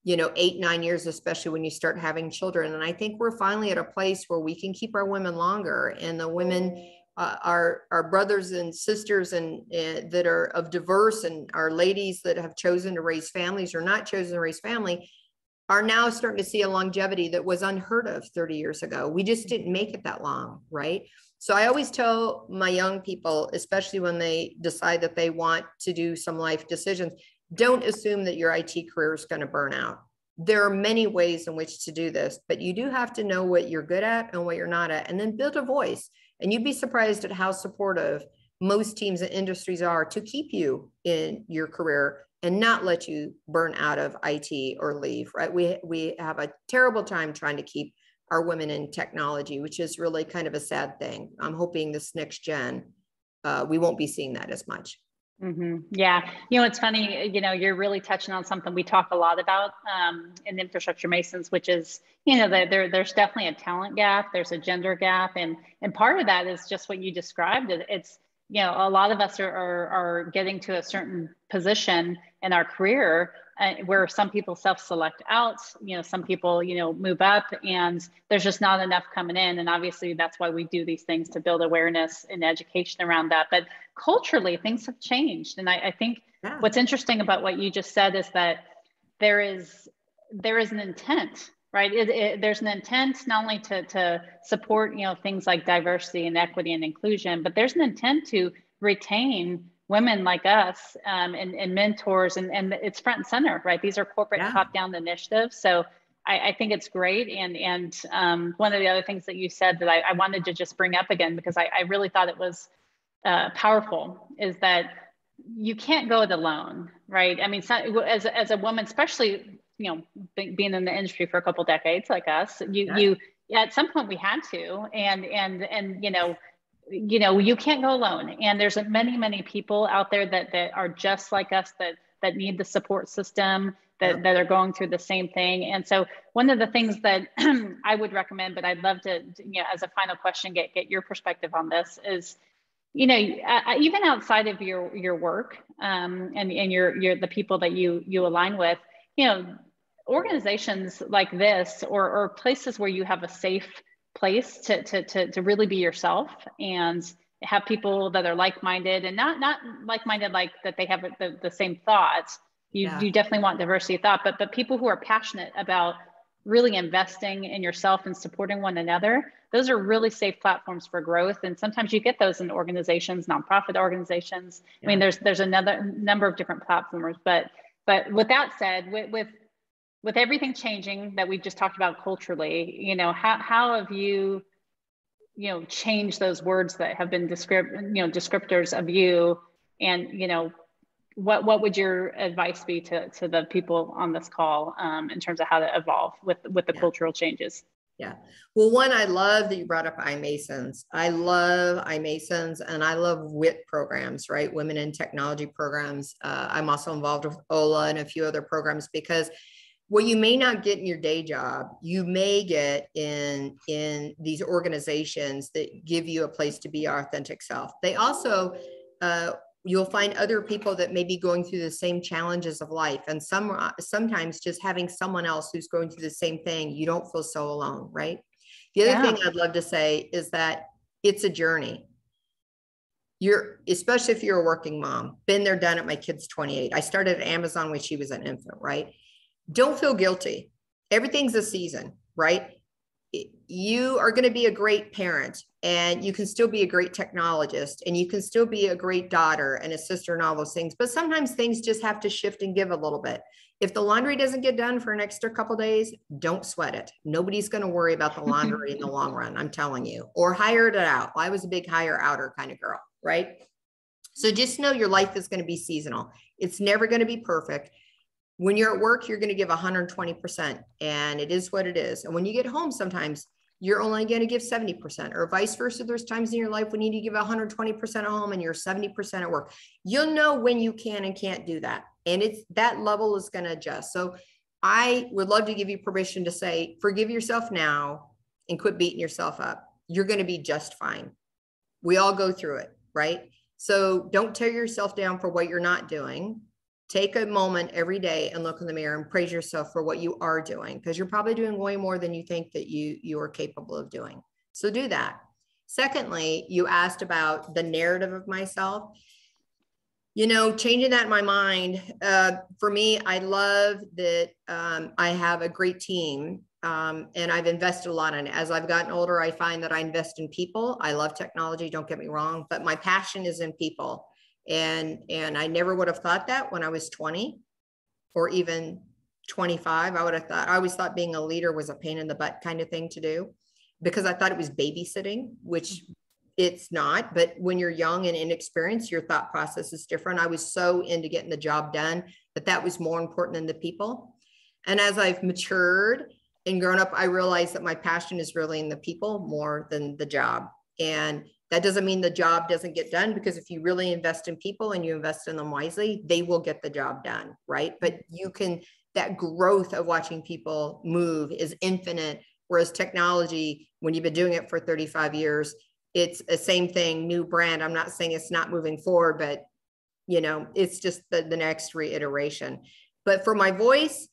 you know, 8-9 years, especially when you start having children. And I think we're finally at a place where we can keep our women longer, and the women, our brothers and sisters and that are of diverse, and our ladies that have chosen to raise families or not chosen to raise family, are now starting to see a longevity that was unheard of 30 years ago. We just didn't make it that long, right? So I always tell my young people, especially when they decide that they want to do some life decisions, don't assume that your IT career is going to burn out. There are many ways in which to do this, but you do have to know what you're good at and what you're not at, and then build a voice. And you'd be surprised at how supportive most teams and industries are to keep you in your career and not let you burn out of IT or leave, right? We have a terrible time trying to keep our women in technology, which is really kind of a sad thing. I'm hoping this next gen, we won't be seeing that as much. Mm-hmm. Yeah. You know, it's funny, you know, you're really touching on something we talk a lot about in Infrastructure Masons, which is, you know, that there's definitely a talent gap, there's a gender gap. And part of that is just what you described. It's, you know, a lot of us are getting to a certain position in our career where some people self-select out, you know, some people, you know, move up, and there's just not enough coming in. And obviously that's why we do these things, to build awareness and education around that. But culturally, things have changed. And I think what's interesting about what you just said is that there is an intent, right? There's an intent not only to support, you know, things like diversity and equity and inclusion, but there's an intent to retain women like us and mentors, and it's front and center, right? These are corporate top-down initiatives. So I think it's great. And one of the other things that you said that I wanted to just bring up again, because I really thought it was powerful, is that you can't go it alone, right? I mean, as a woman, especially, you know, being in the industry for a couple decades like us, you at some point we had to, and you know, you can't go alone. And there's many people out there that are just like us, that need the support system, that are going through the same thing. And so one of the things that I would recommend, but I'd love to, you know, as a final question, get your perspective on this, is, you know, even outside of your work and your the people that you align with, you know, organizations like this, or places where you have a safe place to really be yourself and have people that are like-minded, and not like-minded like that they have the same thoughts. You definitely want diversity of thought, but people who are passionate about really investing in yourself and supporting one another. Those are really safe platforms for growth. And sometimes you get those in organizations, nonprofit organizations. I mean, there's another number of different platforms, but with that said, with everything changing that we just talked about culturally, you know, how have you, you know, changed those words that have been descriptors of you, and, you know, what would your advice be to the people on this call in terms of how to evolve with the cultural changes? Yeah. Well, one, I love that you brought up iMasons. I love iMasons, and I love WIT programs, right? Women in Technology programs. I'm also involved with OLA and a few other programs, because what you may not get in your day job, you may get in these organizations that give you a place to be your authentic self. They also, you'll find other people that may be going through the same challenges of life. And sometimes just having someone else who's going through the same thing, you don't feel so alone, right? The other thing I'd love to say is that it's a journey. Especially if you're a working mom, been there, done it. My kid's 28. I started at Amazon when she was an infant, right? Don't feel guilty. Everything's a season, right? You are going to be a great parent, and you can still be a great technologist, and you can still be a great daughter and a sister and all those things. But sometimes things just have to shift and give a little bit. If the laundry doesn't get done for an extra couple of days, don't sweat it. Nobody's going to worry about the laundry in the long run, I'm telling you. Or hire it out. I was a big hire outer kind of girl, right? So just know your life is going to be seasonal. It's never going to be perfect. When you're at work, you're going to give 120%, and it is what it is. And when you get home, sometimes you're only going to give 70%, or vice versa. There's times in your life when you need to give 120% at home and you're 70% at work. You'll know when you can and can't do that. And that level is going to adjust. So I would love to give you permission to say, forgive yourself now and quit beating yourself up. You're going to be just fine. We all go through it, right? So don't tear yourself down for what you're not doing. Take a moment every day and look in the mirror and praise yourself for what you are doing, because you're probably doing way more than you think that you are capable of doing. So do that. Secondly, you asked about the narrative of myself. Changing that in my mind, for me, I love that I have a great team, and I've invested a lot in it. As I've gotten older, I find that I invest in people. I love technology, don't get me wrong, but my passion is in people. And I never would have thought that when I was 20 or even 25. I always thought being a leader was a pain in the butt kind of thing to do, because I thought it was babysitting, which it's not. But when you're young and inexperienced, your thought process is different. I was so into getting the job done that was more important than the people. And as I've matured and grown up, I realized that my passion is really in the people more than the job. And that doesn't mean the job doesn't get done, because if you really invest in people and you invest in them wisely, they will get the job done, right? But that growth of watching people move is infinite. Whereas technology, when you've been doing it for 35 years, it's the same thing, new brand. I'm not saying it's not moving forward, but it's just the next reiteration. But for my voice,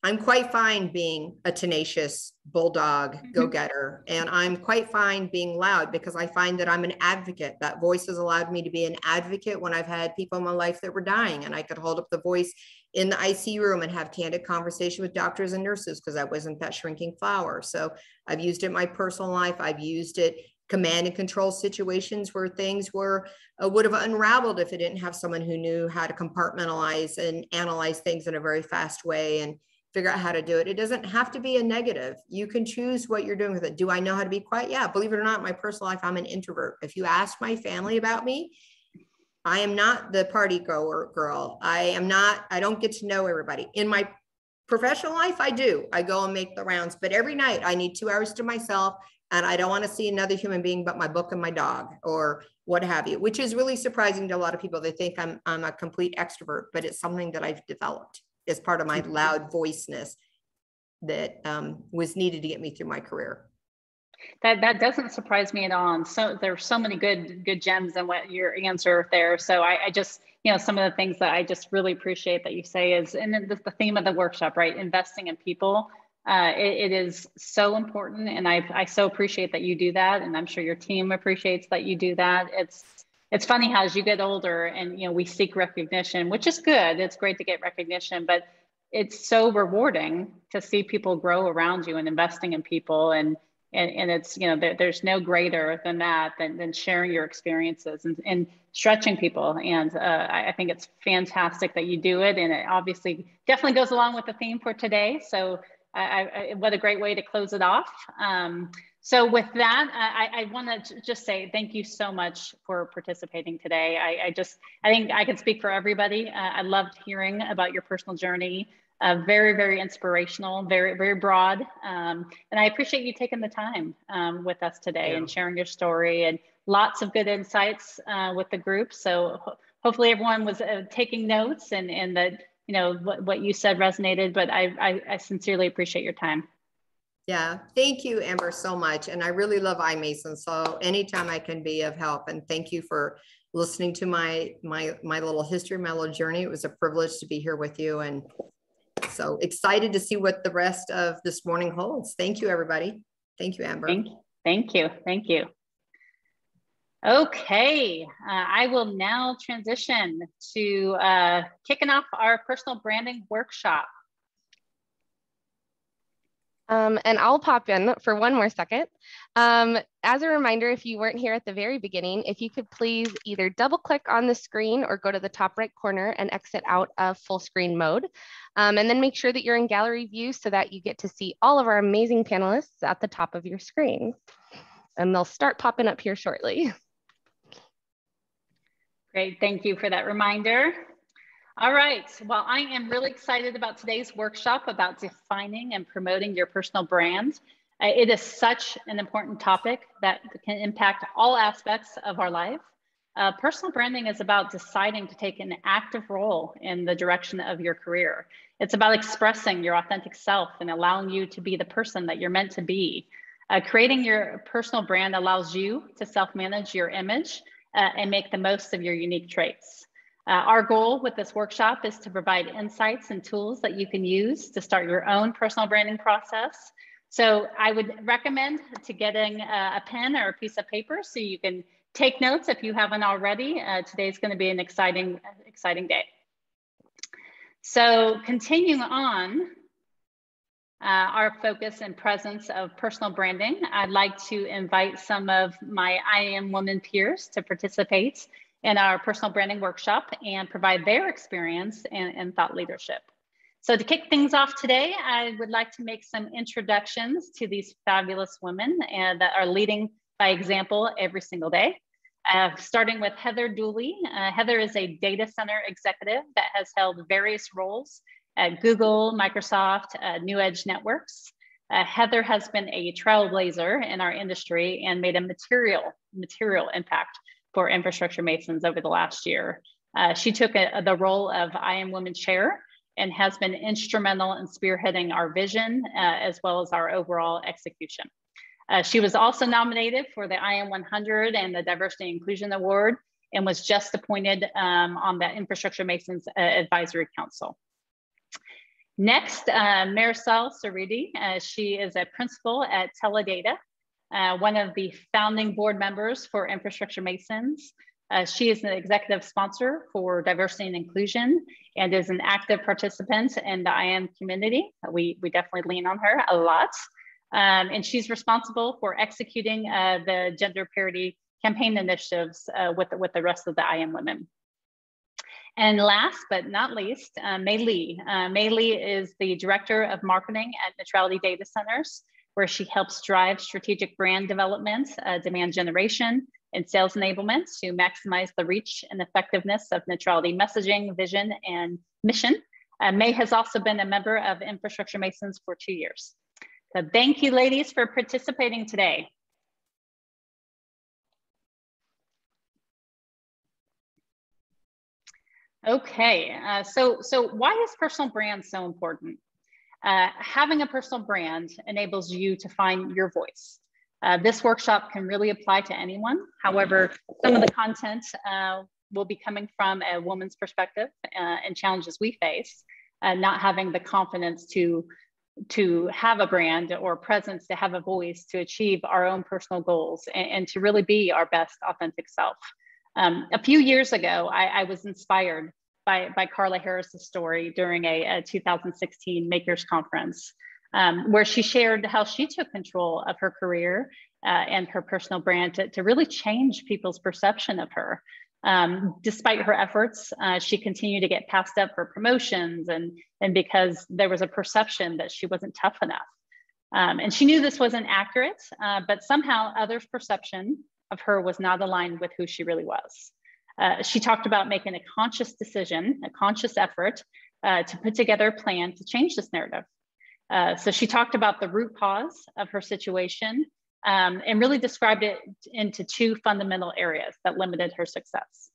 I'm quite fine being a tenacious bulldog go-getter, and I'm quite fine being loud, because I find that I'm an advocate. That voice has allowed me to be an advocate when I've had people in my life that were dying, and I could hold up the voice in the ICU room and have candid conversation with doctors and nurses, because I wasn't that shrinking flower. So I've used it in my personal life. I've used it command and control situations where things would have unraveled if it didn't have someone who knew how to compartmentalize and analyze things in a very fast way and figure out how to do it. It doesn't have to be a negative. You can choose what you're doing with it. Do I know how to be quiet? Yeah, believe it or not, in my personal life, I'm an introvert. If you ask my family about me, I am not the party goer girl. I don't get to know everybody. In my professional life, I do. I go and make the rounds, but every night I need 2 hours to myself, and I don't want to see another human being but my book and my dog or what have you, which is really surprising to a lot of people. They think I'm a complete extrovert, but it's something that I've developed as part of my loud voiceness that was needed to get me through my career. That doesn't surprise me at all. And so there's so many good gems in what your answer there. So I just, some of the things that I just really appreciate that you say is, and the theme of the workshop, right? Investing in people. It is so important. And I so appreciate that you do that. And I'm sure your team appreciates that you do that. It's funny how as you get older and, we seek recognition, which is good. It's great to get recognition, but it's so rewarding to see people grow around you and investing in people. And it's, there's no greater than that, than sharing your experiences and stretching people. And I think it's fantastic that you do it. And it obviously definitely goes along with the theme for today. So what a great way to close it off. So with that, I want to just say thank you so much for participating today. I think I can speak for everybody. I loved hearing about your personal journey. Very, very inspirational, very, very broad. And I appreciate you taking the time with us today and sharing your story, and lots of good insights with the group. So hopefully everyone was taking notes and that, what you said resonated, but I sincerely appreciate your time. Yeah, thank you, Amber, so much. And I really love iMason. So anytime I can be of help, and thank you for listening to my little history, my little journey. It was a privilege to be here with you, and so excited to see what the rest of this morning holds. Thank you, everybody. Thank you, Amber. Thank you. Thank you. Okay, I will now transition to kicking off our personal branding workshop. And I'll pop in for one more second. As a reminder, if you weren't here at the very beginning, if you could please either double click on the screen or go to the top right corner and exit out of full screen mode. And then make sure that you're in gallery view so that you get to see all of our amazing panelists at the top of your screen. And they'll start popping up here shortly. Great, thank you for that reminder. All right, well, I am really excited about today's workshop about defining and promoting your personal brand. It is such an important topic that can impact all aspects of our life. Personal branding is about deciding to take an active role in the direction of your career. It's about expressing your authentic self and allowing you to be the person that you're meant to be. Creating your personal brand allows you to self-manage your image and make the most of your unique traits. Our goal with this workshop is to provide insights and tools that you can use to start your own personal branding process. So I would recommend to getting a pen or a piece of paper so you can take notes if you haven't already. Today's going to be an exciting day. So continuing on our focus and presence of personal branding, I'd like to invite some of my IMWomen peers to participate in our personal branding workshop and provide their experience and thought leadership. So to kick things off today, I would like to make some introductions to these fabulous women that are leading by example every single day. Starting with Heather Dooley. Heather is a data center executive that has held various roles at Google, Microsoft, New Edge Networks. Heather has been a trailblazer in our industry and made a material impact for infrastructure masons over the last year. She took the role of IMWomen chair and has been instrumental in spearheading our vision as well as our overall execution. She was also nominated for the IM 100 and the Diversity and Inclusion Award and was just appointed on the Infrastructure Masons Advisory Council. Next, Marisol Saridi. She is a principal at Teledata, one of the founding board members for Infrastructure Masons. She is an executive sponsor for diversity and inclusion and is an active participant in the IM community. We definitely lean on her a lot. And she's responsible for executing the gender parity campaign initiatives with the rest of the IMWomen. And last but not least, Mei Lee. Mei Lee is the Director of Marketing at Neutrality Data Centers, where she helps drive strategic brand development, demand generation, and sales enablement to maximize the reach and effectiveness of neutrality messaging, vision, and mission. Mei has also been a member of Infrastructure Masons for 2 years. So thank you, ladies, for participating today. Okay, so why is personal brand so important? Having a personal brand enables you to find your voice. This workshop can really apply to anyone. However, some of the content will be coming from a woman's perspective and challenges we face, not having the confidence to have a brand or presence, to have a voice, to achieve our own personal goals and to really be our best authentic self. A few years ago, I was inspired by Carla Harris's story during a 2016 Makers Conference, where she shared how she took control of her career and her personal brand to really change people's perception of her. Despite her efforts, she continued to get passed up for promotions and because there was a perception that she wasn't tough enough. And she knew this wasn't accurate, but somehow others' perception of her was not aligned with who she really was. She talked about making a conscious decision, a conscious effort to put together a plan to change this narrative. So she talked about the root cause of her situation and really described it into 2 fundamental areas that limited her success.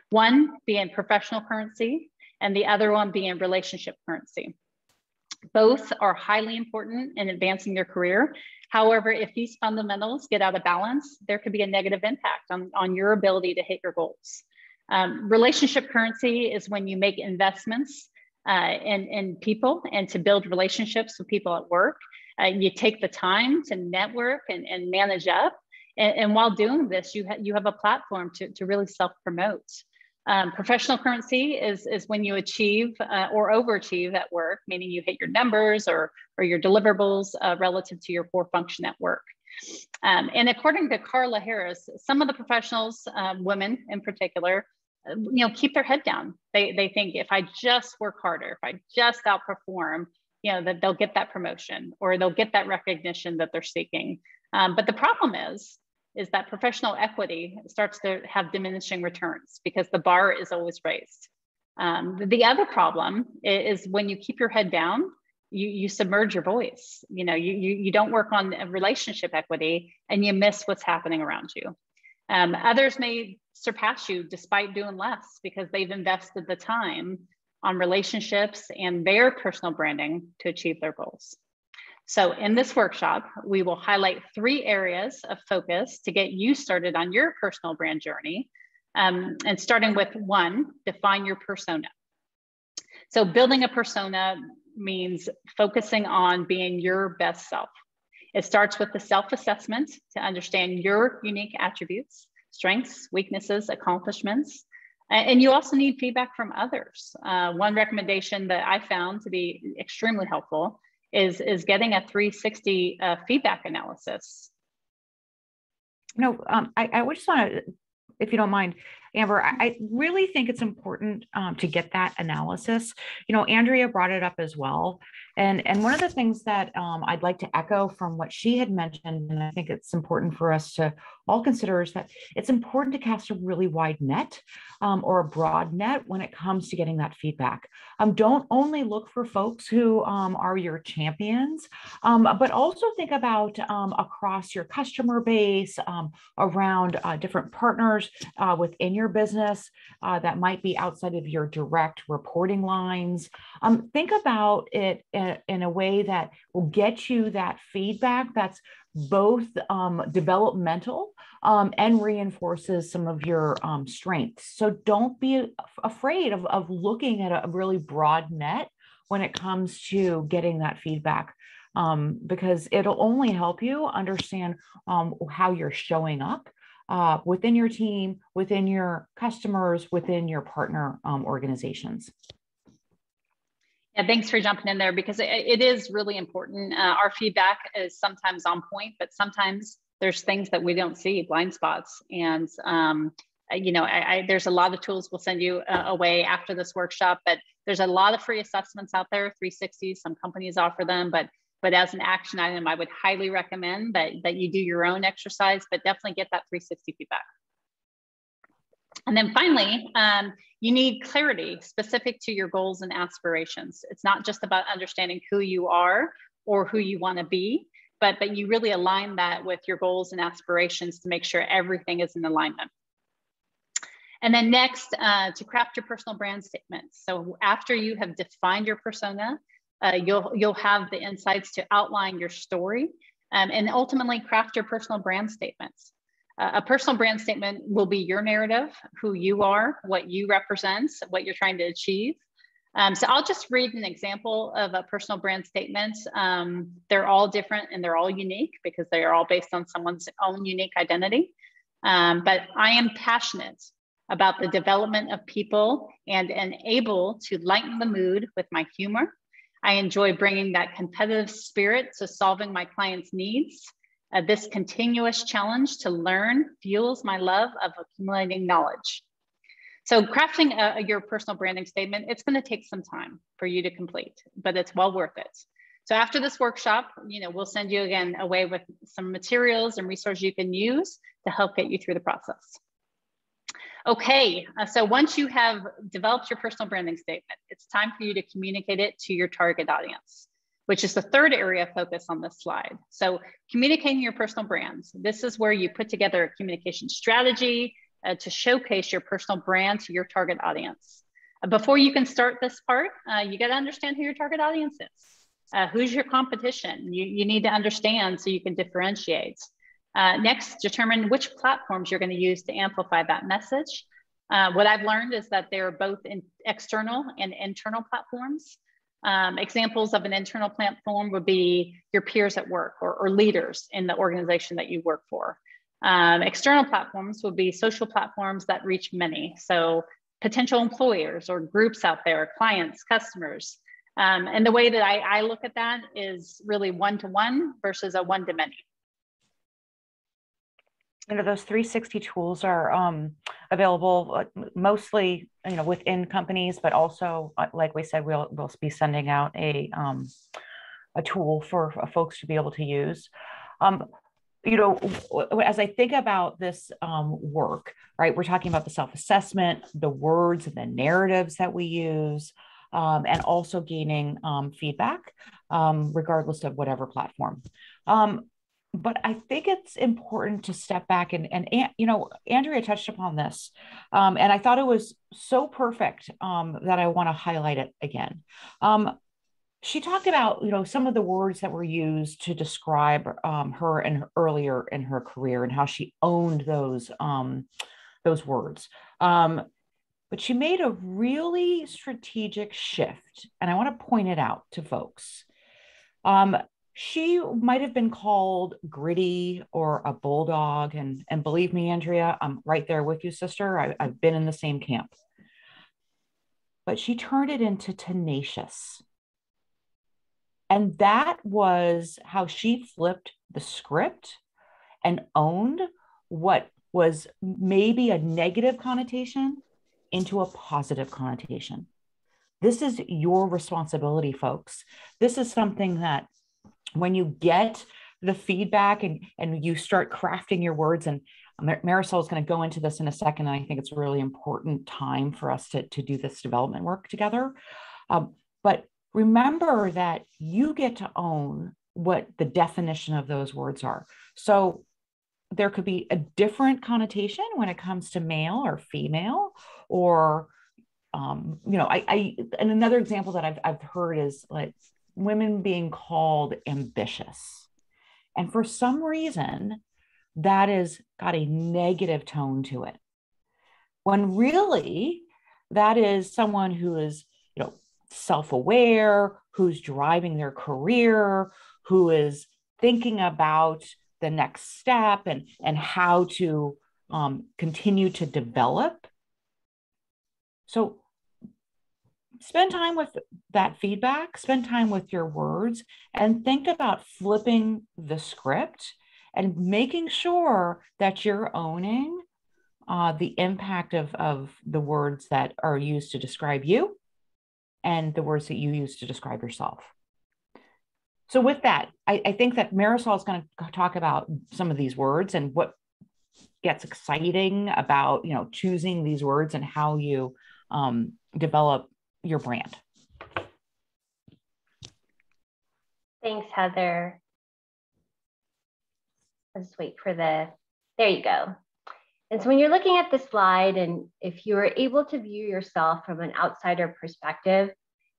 One being professional currency and the other one being relationship currency. Both are highly important in advancing your career. However, if these fundamentals get out of balance, there could be a negative impact on your ability to hit your goals. Relationship currency is when you make investments in people and to build relationships with people at work. You take the time to network and manage up. And while doing this, you have a platform to really self-promote. Professional currency is when you achieve or overachieve at work, meaning you hit your numbers or your deliverables relative to your core function at work. And according to Carla Harris, some of the professionals, women in particular, keep their head down. They think if I just work harder, if I just outperform, that they'll get that promotion or they'll get that recognition that they're seeking. But the problem is that professional equity starts to have diminishing returns because the bar is always raised. The other problem is when you keep your head down, you submerge your voice. You don't work on relationship equity and you miss what's happening around you. Others may surpass you despite doing less because they've invested the time on relationships and their personal branding to achieve their goals. So in this workshop, we will highlight 3 areas of focus to get you started on your personal brand journey. And starting with 1, define your persona. So building a persona means focusing on being your best self. It starts with the self-assessment to understand your unique attributes, strengths, weaknesses, accomplishments. And you also need feedback from others. One recommendation that I found to be extremely helpful is getting a 360 feedback analysis. I would just want to, if you don't mind, Amber, I really think it's important to get that analysis. Andrea brought it up as well. And one of the things that I'd like to echo from what she had mentioned, and I think it's important for us to all consider, is that it's important to cast a really wide net or a broad net when it comes to getting that feedback. Don't only look for folks who are your champions, but also think about across your customer base, around different partners within your business that might be outside of your direct reporting lines. Think about it in a way that will get you that feedback that's both developmental and reinforces some of your strengths. So don't be afraid of looking at a really broad net when it comes to getting that feedback, because it'll only help you understand how you're showing up within your team, within your customers, within your partner organizations. Yeah, thanks for jumping in there because it is really important. Our feedback is sometimes on point, but sometimes there's things that we don't see, blind spots. And, there's a lot of tools we'll send you away after this workshop, but there's a lot of free assessments out there, 360s, some companies offer them, but as an action item, I would highly recommend that you do your own exercise, but definitely get that 360 feedback. And then finally, you need clarity specific to your goals and aspirations. It's not just about understanding who you are or who you want to be, but you really align that with your goals and aspirations to make sure everything is in alignment. And then next, to craft your personal brand statement. So after you have defined your persona, you'll have the insights to outline your story and ultimately craft your personal brand statements. A personal brand statement will be your narrative, who you are, what you represent, what you're trying to achieve. So I'll just read an example of a personal brand statement. They're all different and they're all unique because they are all based on someone's own unique identity. But I am passionate about the development of people and able to lighten the mood with my humor. I enjoy bringing that competitive spirit to solving my clients' needs. This continuous challenge to learn fuels my love of accumulating knowledge. So crafting your personal branding statement, it's going to take some time for you to complete, but it's well worth it. So after this workshop, we'll send you again away with some materials and resources you can use to help get you through the process. Okay, so once you have developed your personal branding statement, it's time for you to communicate it to your target audience, which is the third area of focus on this slide. So communicating your personal brands. This is where you put together a communication strategy to showcase your personal brand to your target audience. Before you can start this part, you got to understand who your target audience is. Who's your competition? You need to understand so you can differentiate. Next, determine which platforms you're going to use to amplify that message. What I've learned is that there are both external and internal platforms. Examples of an internal platform would be your peers at work or leaders in the organization that you work for. External platforms would be social platforms that reach many. So potential employers or groups out there, clients, customers. And the way that I look at that is really one-to-one versus a one-to-many. Those 360 tools are available mostly, within companies, but also, like we said, we'll be sending out a tool for folks to be able to use. As I think about this work, right, we're talking about the self-assessment, the words and the narratives that we use, and also gaining feedback, regardless of whatever platform. But I think it's important to step back and Andrea touched upon this, and I thought it was so perfect that I want to highlight it again. She talked about, some of the words that were used to describe her and earlier in her career and how she owned those words. But she made a really strategic shift, and I want to point it out to folks. She might have been called gritty or a bulldog. And believe me, Andrea, I'm right there with you, sister. I've been in the same camp. But she turned it into tenacious. And that was how she flipped the script and owned what was maybe a negative connotation into a positive connotation. This is your responsibility, folks. This is something that when you get the feedback and you start crafting your words, and Marisol is going to go into this in a second, and I think it's a really important time for us to do this development work together. But remember that you get to own what the definition of those words are. So there could be a different connotation when it comes to male or female, or, and another example that I've heard is like women being called ambitious. And for some reason, that has got a negative tone to it. When really, that is someone who is, self-aware, who's driving their career, who is thinking about the next step and how to continue to develop. So spend time with that feedback, spend time with your words, and think about flipping the script and making sure that you're owning the impact of the words that are used to describe you and the words that you use to describe yourself. So with that, I think that Marisol is going to talk about some of these words and what gets exciting about, choosing these words and how you develop your brand. Thanks, Heather. Let's wait for there you go. And so when you're looking at the slide, and if you were able to view yourself from an outsider perspective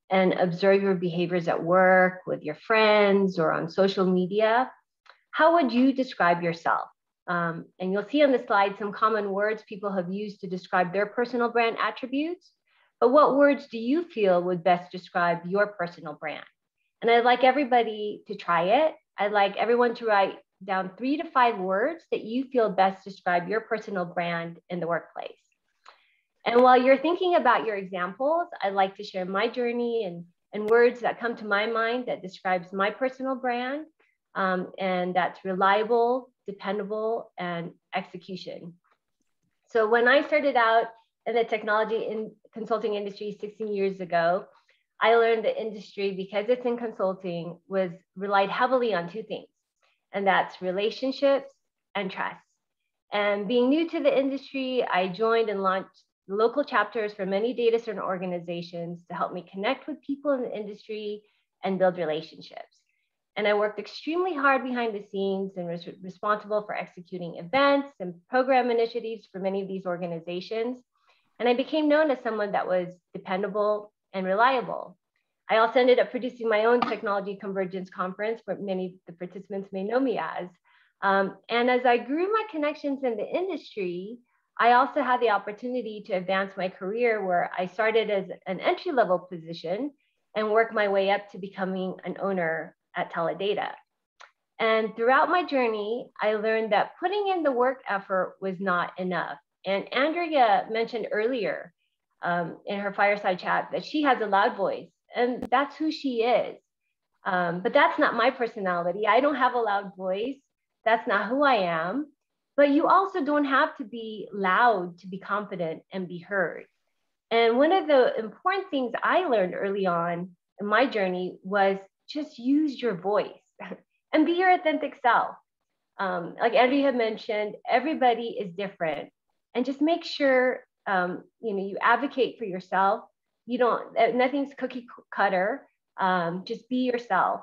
and observe your behaviors at work, with your friends, or on social media, how would you describe yourself? And you'll see on the slide some common words people have used to describe their personal brand attributes. But what words do you feel would best describe your personal brand? And I'd like everybody to try it. I'd like everyone to write down 3 to 5 words that you feel best describe your personal brand in the workplace. And while you're thinking about your examples, I'd like to share my journey and words that come to my mind that describes my personal brand. And that's reliable, dependable, and execution. So when I started out in the technology and consulting industry 16 years ago, I learned the industry, because it's in consulting, relied heavily on 2 things, and that's relationships and trust. And being new to the industry, I joined and launched local chapters for many data center organizations to help me connect with people in the industry and build relationships. And I worked extremely hard behind the scenes and was responsible for executing events and program initiatives for many of these organizations. And I became known as someone that was dependable and reliable. I also ended up producing my own technology convergence conference, what many of the participants may know me as. And as I grew my connections in the industry, I also had the opportunity to advance my career, where I started as an entry-level position and worked my way up to becoming an owner at Teledata. And throughout my journey, I learned that putting in the work effort was not enough. And Andrea mentioned earlier in her fireside chat that she has a loud voice, and that's who she is. But that's not my personality. I don't have a loud voice. That's not who I am. But you also don't have to be loud to be confident and be heard. And one of the important things I learned early on in my journey was just use your voice and be your authentic self. Like Andrea had mentioned, everybody is different, and just make sure you advocate for yourself. Nothing's cookie cutter. Just be yourself.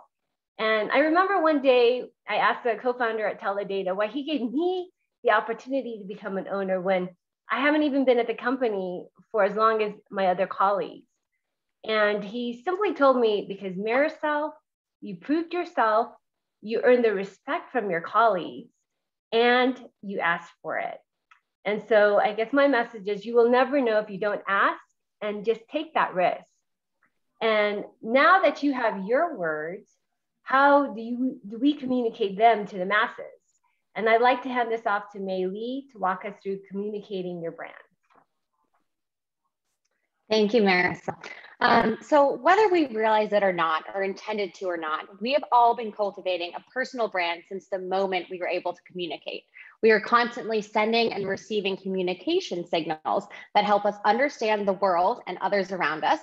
And I remember one day I asked the co-founder at Teledata why he gave me the opportunity to become an owner when I haven't even been at the company for as long as my other colleagues. And he simply told me, because Marisol, you proved yourself, you earned the respect from your colleagues, and you asked for it. And so I guess my message is, you will never know if you don't ask, and just take that risk. And now that you have your words, how do we communicate them to the masses? And I'd like to hand this off to Mei Lee to walk us through communicating your brand. Thank you, Marissa. So whether we realize it or not, or intended to or not, we have all been cultivating a personal brand since the moment we were able to communicate. We are constantly sending and receiving communication signals that help us understand the world and others around us,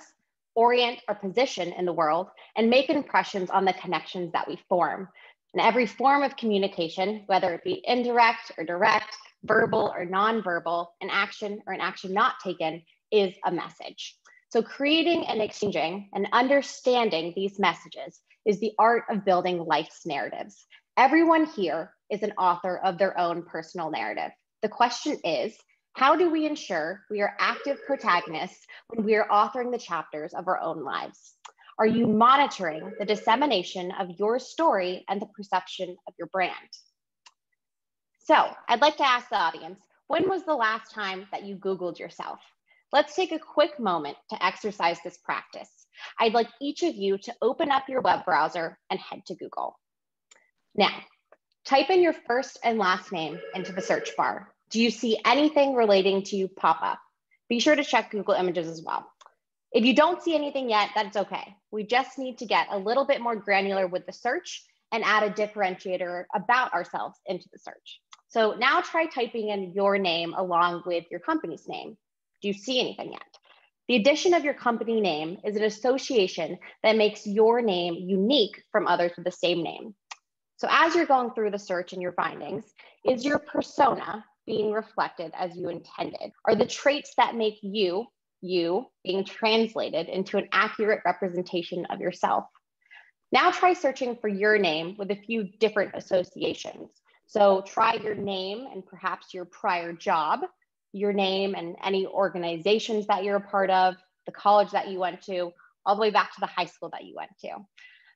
orient our position in the world, and make impressions on the connections that we form. And every form of communication, whether it be indirect or direct, verbal or nonverbal, an action or an action not taken, is a message. So creating and exchanging and understanding these messages is the art of building life's narratives. Everyone here is an author of their own personal narrative. The question is, how do we ensure we are active protagonists when we are authoring the chapters of our own lives? Are you monitoring the dissemination of your story and the perception of your brand? So I'd like to ask the audience, when was the last time that you Googled yourself? Let's take a quick moment to exercise this practice. I'd like each of you to open up your web browser and head to Google. Now, type in your first and last name into the search bar. Do you see anything relating to you pop up? Be sure to check Google Images as well. If you don't see anything yet, that's okay. We just need to get a little bit more granular with the search and add a differentiator about ourselves into the search. So now try typing in your name along with your company's name. Do you see anything yet? The addition of your company name is an association that makes your name unique from others with the same name. So as you're going through the search and your findings, is your persona being reflected as you intended? Are the traits that make you being translated into an accurate representation of yourself? Now try searching for your name with a few different associations. So try your name and perhaps your prior job, your name and any organizations that you're a part of, the college that you went to, all the way back to the high school that you went to.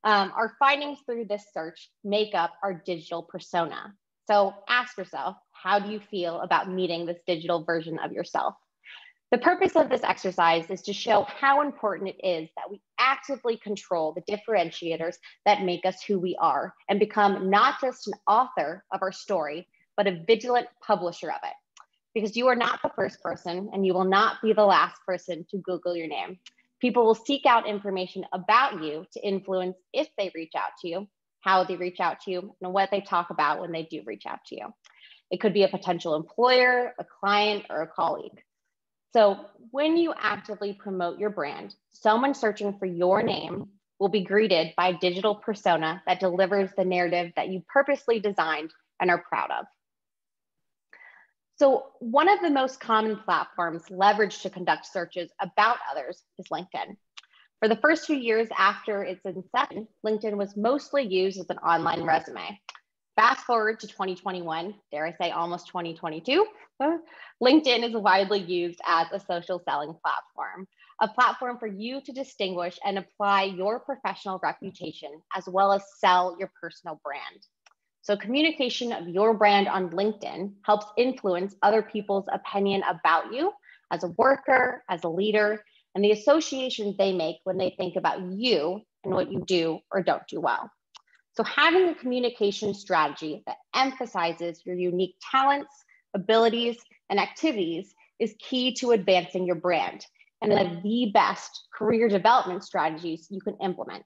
Our findings through this search make up our digital persona. So ask yourself, how do you feel about meeting this digital version of yourself? The purpose of this exercise is to show how important it is that we actively control the differentiators that make us who we are and become not just an author of our story, but a vigilant publisher of it. Because you are not the first person and you will not be the last person to Google your name. People will seek out information about you to influence if they reach out to you, how they reach out to you, and what they talk about when they do reach out to you. It could be a potential employer, a client, or a colleague. So when you actively promote your brand, someone searching for your name will be greeted by a digital persona that delivers the narrative that you purposely designed and are proud of. So one of the most common platforms leveraged to conduct searches about others is LinkedIn. For the first few years after its inception, LinkedIn was mostly used as an online resume. Fast forward to 2021, dare I say almost 2022, LinkedIn is widely used as a social selling platform. a platform for you to distinguish and apply your professional reputation, as well as sell your personal brand. So communication of your brand on LinkedIn helps influence other people's opinion about you as a worker, as a leader, and the associations they make when they think about you and what you do or don't do well. So having a communication strategy that emphasizes your unique talents, abilities, and activities is key to advancing your brand and one of the best career development strategies you can implement.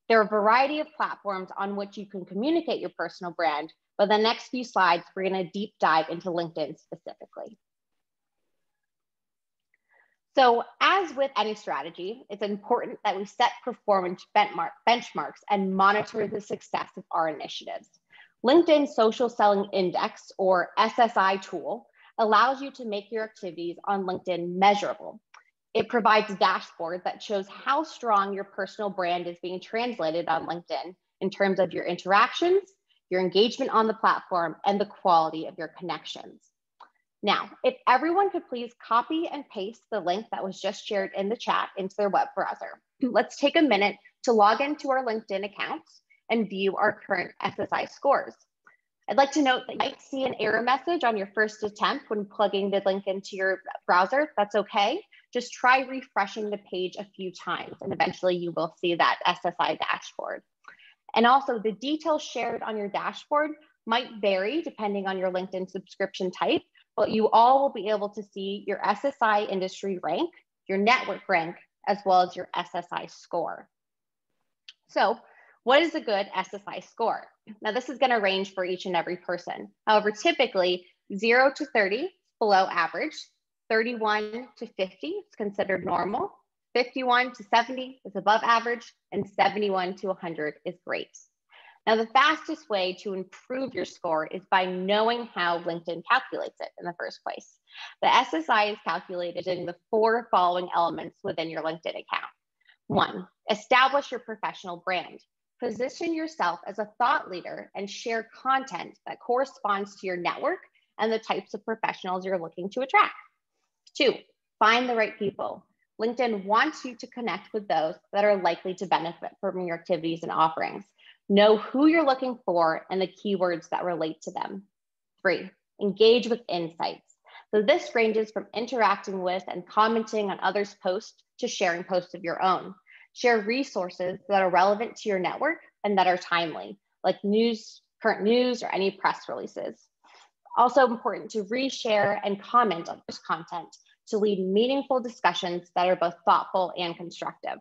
There are a variety of platforms on which you can communicate your personal brand, but the next few slides, we're going to deep dive into LinkedIn specifically. So as with any strategy, it's important that we set performance benchmarks and monitor the success of our initiatives. LinkedIn Social Selling Index, or SSI tool, allows you to make your activities on LinkedIn measurable. It provides a dashboard that shows how strong your personal brand is being translated on LinkedIn in terms of your interactions, your engagement on the platform, and the quality of your connections. Now, if everyone could please copy and paste the link that was just shared in the chat into their web browser. Let's take a minute to log into our LinkedIn accounts and view our current SSI scores. I'd like to note that you might see an error message on your first attempt when plugging the link into your browser. That's okay. Just try refreshing the page a few times and eventually you will see that SSI dashboard. And also the details shared on your dashboard might vary depending on your LinkedIn subscription type, but you all will be able to see your SSI industry rank, your network rank, as well as your SSI score. So what is a good SSI score? Now this is going to range for each and every person. However, typically 0 to 30 is below average, 31 to 50 is considered normal, 51 to 70 is above average, and 71 to 100 is great. Now, the fastest way to improve your score is by knowing how LinkedIn calculates it in the first place. The SSI is calculated in the 4 following elements within your LinkedIn account. 1, establish your professional brand. Position yourself as a thought leader and share content that corresponds to your network and the types of professionals you're looking to attract. 2, find the right people. LinkedIn wants you to connect with those that are likely to benefit from your activities and offerings. Know who you're looking for and the keywords that relate to them. 3, engage with insights. So this ranges from interacting with and commenting on others' posts to sharing posts of your own. Share resources that are relevant to your network and that are timely, like news, current news, or any press releases. Also important to reshare and comment on this content to lead meaningful discussions that are both thoughtful and constructive.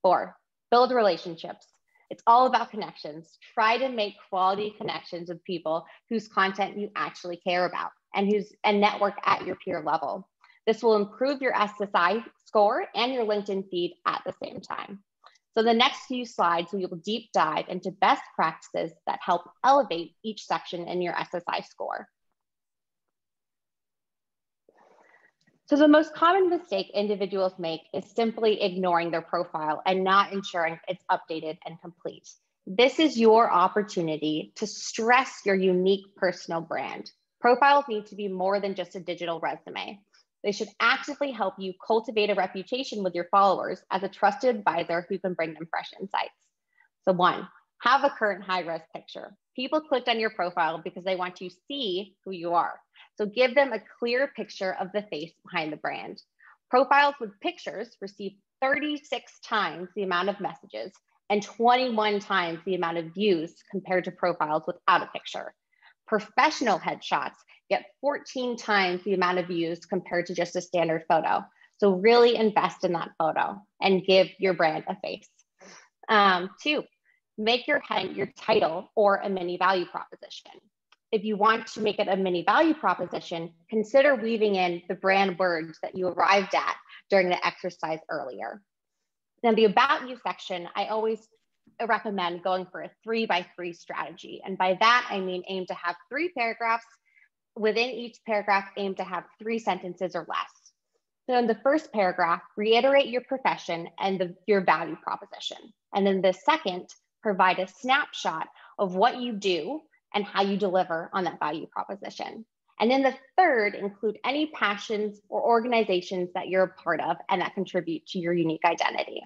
4, build relationships. It's all about connections. Try to make quality connections with people whose content you actually care about and network at your peer level. This will improve your SSI score and your LinkedIn feed at the same time. So the next few slides, we will deep dive into best practices that help elevate each section in your SSI score. So the most common mistake individuals make is simply ignoring their profile and not ensuring it's updated and complete. This is your opportunity to stress your unique personal brand. Profiles need to be more than just a digital resume. They should actively help you cultivate a reputation with your followers as a trusted advisor who can bring them fresh insights. So 1, have a current high-res picture. People clicked on your profile because they want to see who you are. So give them a clear picture of the face behind the brand. Profiles with pictures receive 36 times the amount of messages and 21 times the amount of views compared to profiles without a picture. Professional headshots get 14 times the amount of views compared to just a standard photo. So really invest in that photo and give your brand a face. 2, make your heading your title or a mini value proposition. If you want to make it a mini value proposition, consider weaving in the brand words that you arrived at during the exercise earlier. Now, the About You section, I always recommend going for a 3x3 strategy. And by that, I mean aim to have 3 paragraphs. Within each paragraph, aim to have 3 sentences or less. So in the first paragraph, reiterate your profession and your value proposition. And then the second, provide a snapshot of what you do and how you deliver on that value proposition. And then the third, include any passions or organizations that you're a part of and that contribute to your unique identity.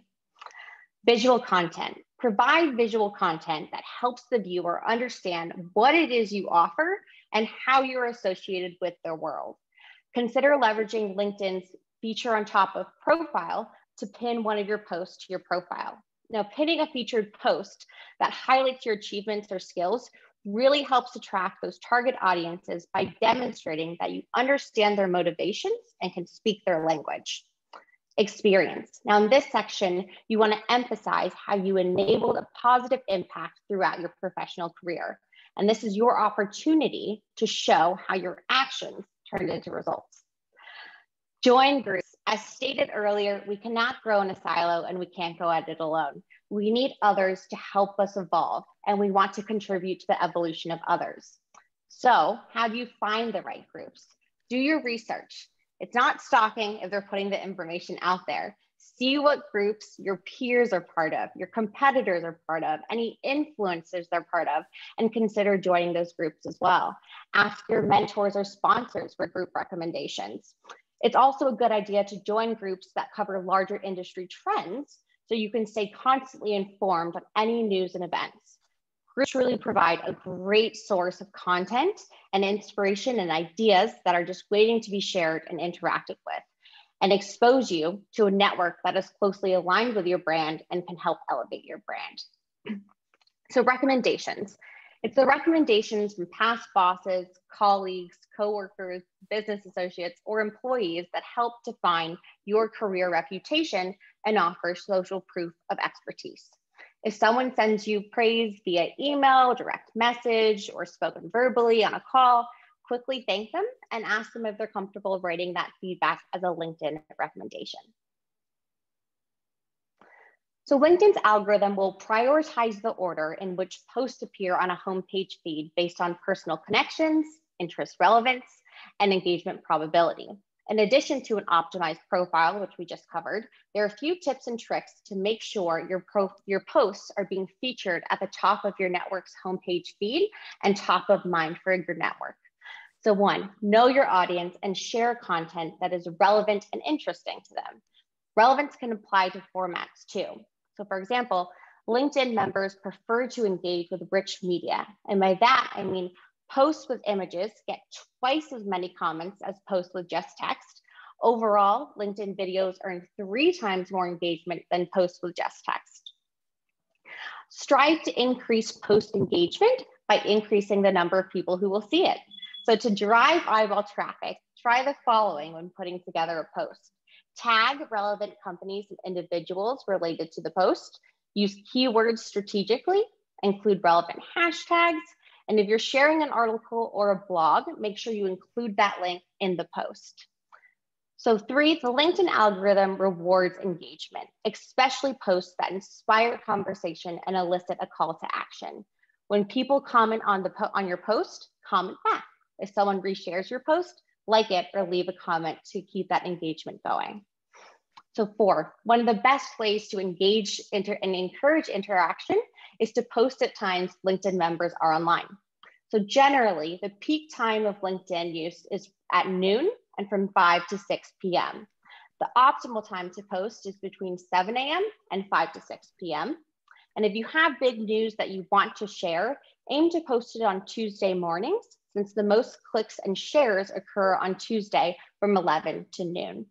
Visual content. Provide visual content that helps the viewer understand what it is you offer and how you're associated with their world. Consider leveraging LinkedIn's feature on top of profile to pin one of your posts to your profile. Now, pinning a featured post that highlights your achievements or skills really helps attract those target audiences by demonstrating that you understand their motivations and can speak their language. Experience. Now, in this section, you want to emphasize how you enabled a positive impact throughout your professional career. And this is your opportunity to show how your actions turned into results. Join groups. As stated earlier, we cannot grow in a silo and we can't go at it alone. We need others to help us evolve, and we want to contribute to the evolution of others. So how do you find the right groups? Do your research. It's not stalking if they're putting the information out there. See what groups your peers are part of, your competitors are part of, any influencers they're part of, and consider joining those groups as well. Ask your mentors or sponsors for group recommendations. It's also a good idea to join groups that cover larger industry trends so you can stay constantly informed on any news and events. Groups really provide a great source of content and inspiration and ideas that are just waiting to be shared and interacted with, and expose you to a network that is closely aligned with your brand and can help elevate your brand. So recommendations. It's the recommendations from past bosses, colleagues, coworkers, business associates, or employees that help define your career reputation and offer social proof of expertise. If someone sends you praise via email, direct message, or spoken verbally on a call, quickly thank them and ask them if they're comfortable writing that feedback as a LinkedIn recommendation. So LinkedIn's algorithm will prioritize the order in which posts appear on a homepage feed based on personal connections, interest relevance, and engagement probability. In addition to an optimized profile, which we just covered, there are a few tips and tricks to make sure your posts are being featured at the top of your network's homepage feed and top of mind for your network. So one, know your audience and share content that is relevant and interesting to them. Relevance can apply to formats too. So for example, LinkedIn members prefer to engage with rich media. And by that, I mean posts with images get twice as many comments as posts with just text. Overall, LinkedIn videos earn 3 times more engagement than posts with just text. Strive to increase post engagement by increasing the number of people who will see it. So to drive eyeball traffic, try the following when putting together a post. Tag relevant companies and individuals related to the post. Use keywords strategically, include relevant hashtags, and if you're sharing an article or a blog, make sure you include that link in the post. So 3, the LinkedIn algorithm rewards engagement, especially posts that inspire conversation and elicit a call to action. When people comment on your post, comment back. If someone reshares your post, like it or leave a comment to keep that engagement going. So 4, one of the best ways to engage and encourage interaction is to post at times LinkedIn members are online. So generally, the peak time of LinkedIn use is at noon and from 5 to 6 p.m. The optimal time to post is between 7 a.m. and 5 to 6 p.m. And if you have big news that you want to share, aim to post it on Tuesday mornings, since the most clicks and shares occur on Tuesday from 11 to noon.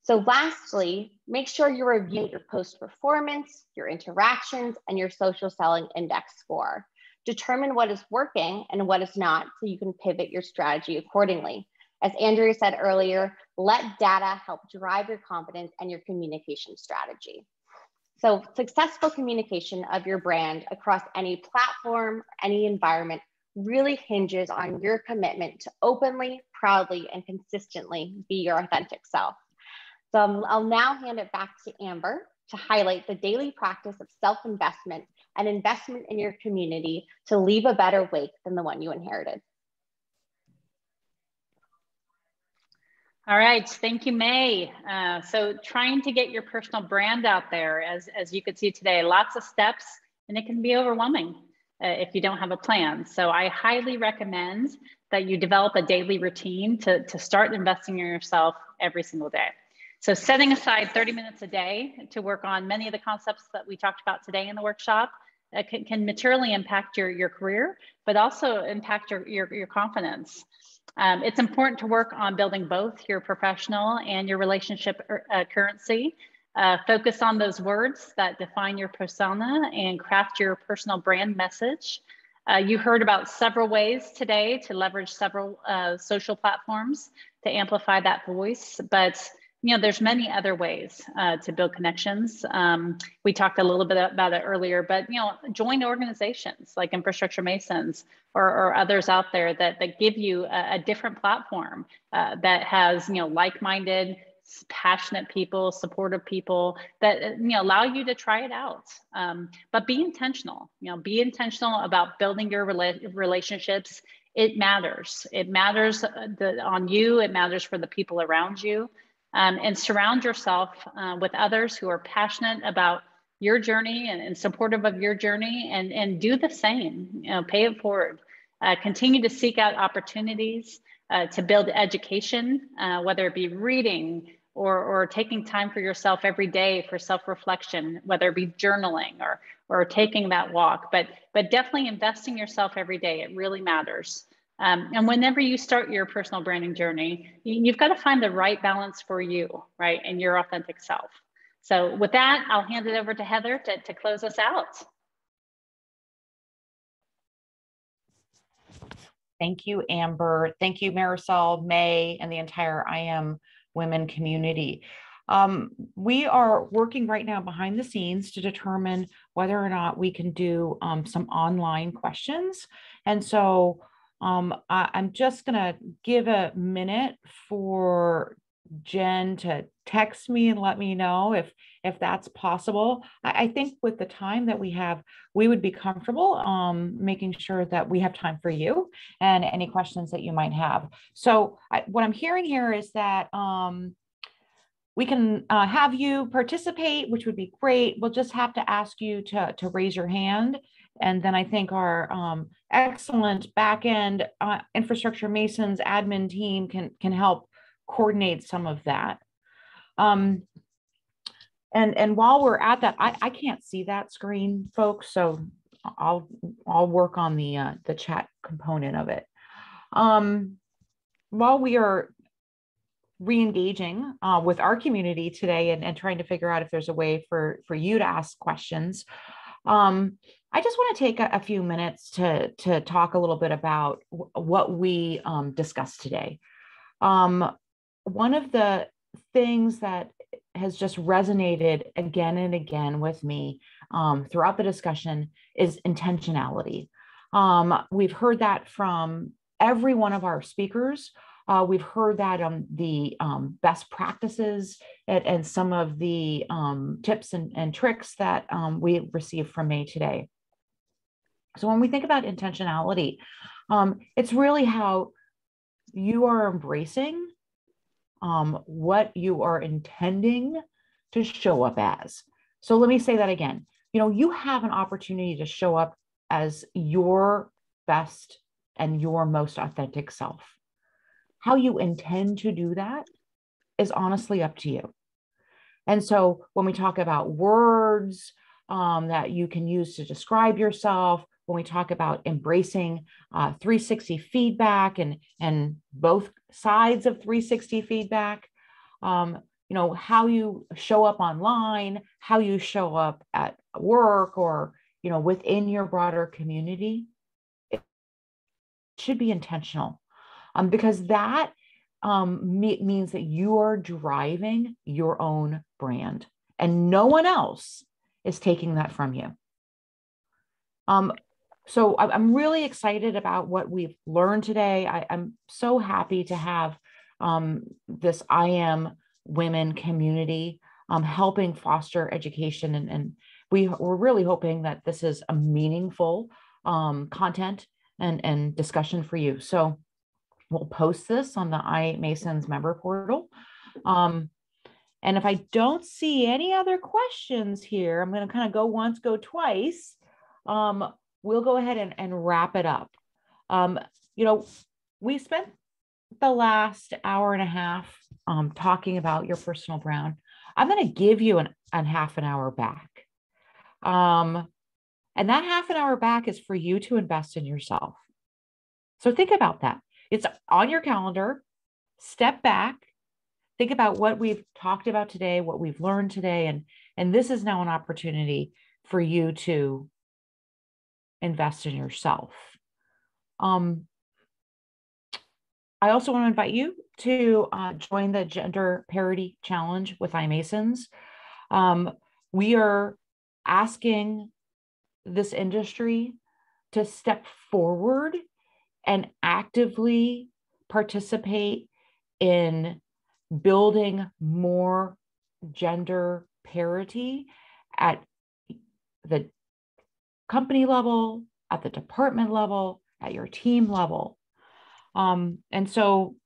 So lastly, make sure you're reviewing your post performance, your interactions, and your social selling index score. Determine what is working and what is not so you can pivot your strategy accordingly. As Andrea said earlier, let data help drive your confidence and your communication strategy. So successful communication of your brand across any platform, any environment really hinges on your commitment to openly, proudly, and consistently be your authentic self. So I'll now hand it back to Amber to highlight the daily practice of self-investment and investment in your community to leave a better wake than the one you inherited. All right, thank you, May. So trying to get your personal brand out there, as you could see today, lots of steps, and it can be overwhelming. if you don't have a plan. So I highly recommend that you develop a daily routine to start investing in yourself every single day. So setting aside 30 minutes a day to work on many of the concepts that we talked about today in the workshop can materially impact your career, but also impact your confidence. It's important to work on building both your professional and your relationship currency. Focus on those words that define your persona and craft your personal brand message. You heard about several ways today to leverage several social platforms to amplify that voice, but there's many other ways to build connections. We talked a little bit about it earlier, but join organizations like Infrastructure Masons or others out there that give you a different platform that has like-minded, passionate people, supportive people that allow you to try it out. But be intentional. Be intentional about building your relationships. It matters. It matters on you. It matters for the people around you. And surround yourself with others who are passionate about your journey and supportive of your journey, and do the same. Pay it forward. Continue to seek out opportunities to build education, whether it be reading or taking time for yourself every day for self-reflection, whether it be journaling or taking that walk, but definitely investing yourself every day. It really matters. And whenever you start your personal branding journey, you've got to find the right balance for you, right? And your authentic self. So with that, I'll hand it over to Heather to close us out. Thank you, Amber. Thank you, Marisol, May, and the entire IMWomen community. We are working right now behind the scenes to determine whether or not we can do some online questions. And so I'm just gonna give a minute for Jen to text me and let me know if that's possible. I think with the time that we have, we would be comfortable making sure that we have time for you and any questions that you might have. So what I'm hearing here is that we can have you participate, which would be great. We'll just have to ask you to raise your hand. And then I think our excellent back-end Infrastructure Masons admin team can help coordinate some of that. And while we're at that, I can't see that screen, folks, so I'll work on the chat component of it. While we are re-engaging with our community today and trying to figure out if there's a way for you to ask questions, I just want to take a few minutes to talk a little bit about what we discussed today. One of the things that has just resonated again and again with me throughout the discussion is intentionality. We've heard that from every one of our speakers. We've heard that on the best practices and some of the tips and tricks that we received from May today. So when we think about intentionality, it's really how you are embracing what you are intending to show up as. So let me say that again. You have an opportunity to show up as your best and your most authentic self. How you intend to do that is honestly up to you. And so when we talk about words that you can use to describe yourself, when we talk about embracing 360 feedback and both sides of 360 feedback, how you show up online, how you show up at work or, within your broader community, it should be intentional because that means that you are driving your own brand and no one else is taking that from you. So I'm really excited about what we've learned today. I'm so happy to have this IMWomen community helping foster education. And we're really hoping that this is a meaningful content and discussion for you. So we'll post this on the iMasons member portal. And if I don't see any other questions here, I'm going to kind of go once, go twice. we'll go ahead and wrap it up. You know, we spent the last hour and a half talking about your personal brand. I'm going to give you a half an hour back. And that half an hour back is for you to invest in yourself. So think about that. It's on your calendar. Step back. Think about what we've talked about today, what we've learned today. And this is now an opportunity for you to invest in yourself. I also want to invite you to join the Gender Parity Challenge with iMasons. We are asking this industry to step forward and actively participate in building more gender parity at the company level, at the department level, at your team level. And so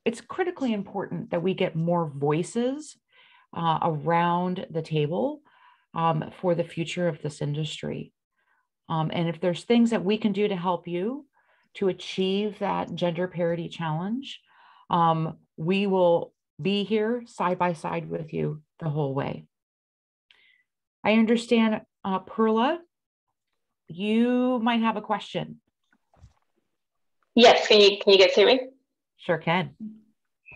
it's critically important that we get more voices around the table for the future of this industry. And if there's things that we can do to help you to achieve that gender parity challenge, we will be here side by side with you the whole way. I understand, Perla, you might have a question. Yes, can you guys hear me? Sure can.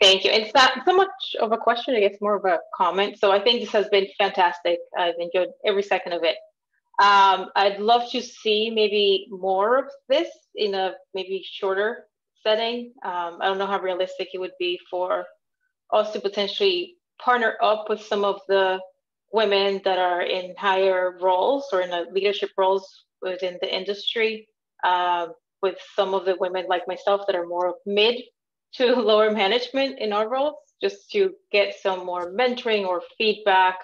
Thank you. It's not so much of a question, I guess more of a comment. So I think this has been fantastic. I've enjoyed every second of it. I'd love to see maybe more of this in a maybe shorter setting. I don't know how realistic it would be for us to potentially partner up with some of the women that are in higher roles or in leadership roles within the industry, with some of the women like myself that are more mid to lower management in our roles, just to get some more mentoring or feedback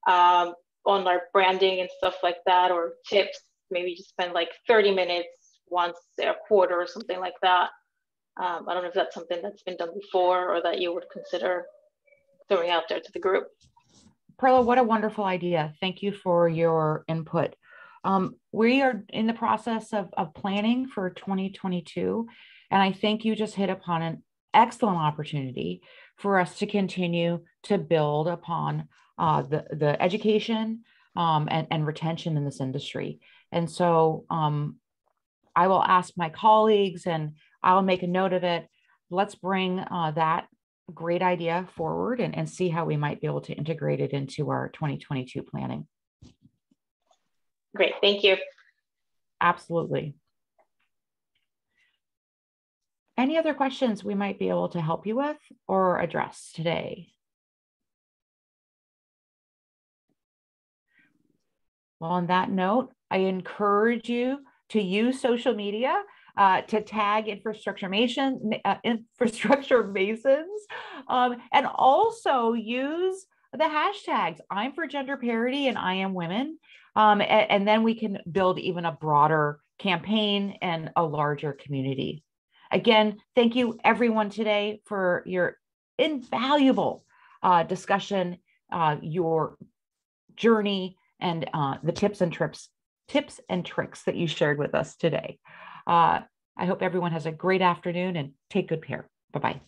on our branding and stuff like that, or tips. Maybe just spend like 30 minutes once a quarter or something like that. I don't know if that's something that's been done before or that you would consider throwing out there to the group. Perla, what a wonderful idea. Thank you for your input. We are in the process of planning for 2022, and I think you just hit upon an excellent opportunity for us to continue to build upon the education and retention in this industry. And so I will ask my colleagues, and I'll make a note of it. Let's bring that great idea forward and see how we might be able to integrate it into our 2022 planning. Great, thank you. Absolutely. Any other questions we might be able to help you with or address today? Well, on that note, I encourage you to use social media to tag Infrastructure Masons, and also use the hashtags I'm for Gender Parity and IMWomen. And then we can build even a broader campaign and a larger community. Again, thank you everyone today for your invaluable discussion, your journey, and the tips and tricks that you shared with us today. I hope everyone has a great afternoon and take good care. Bye-bye.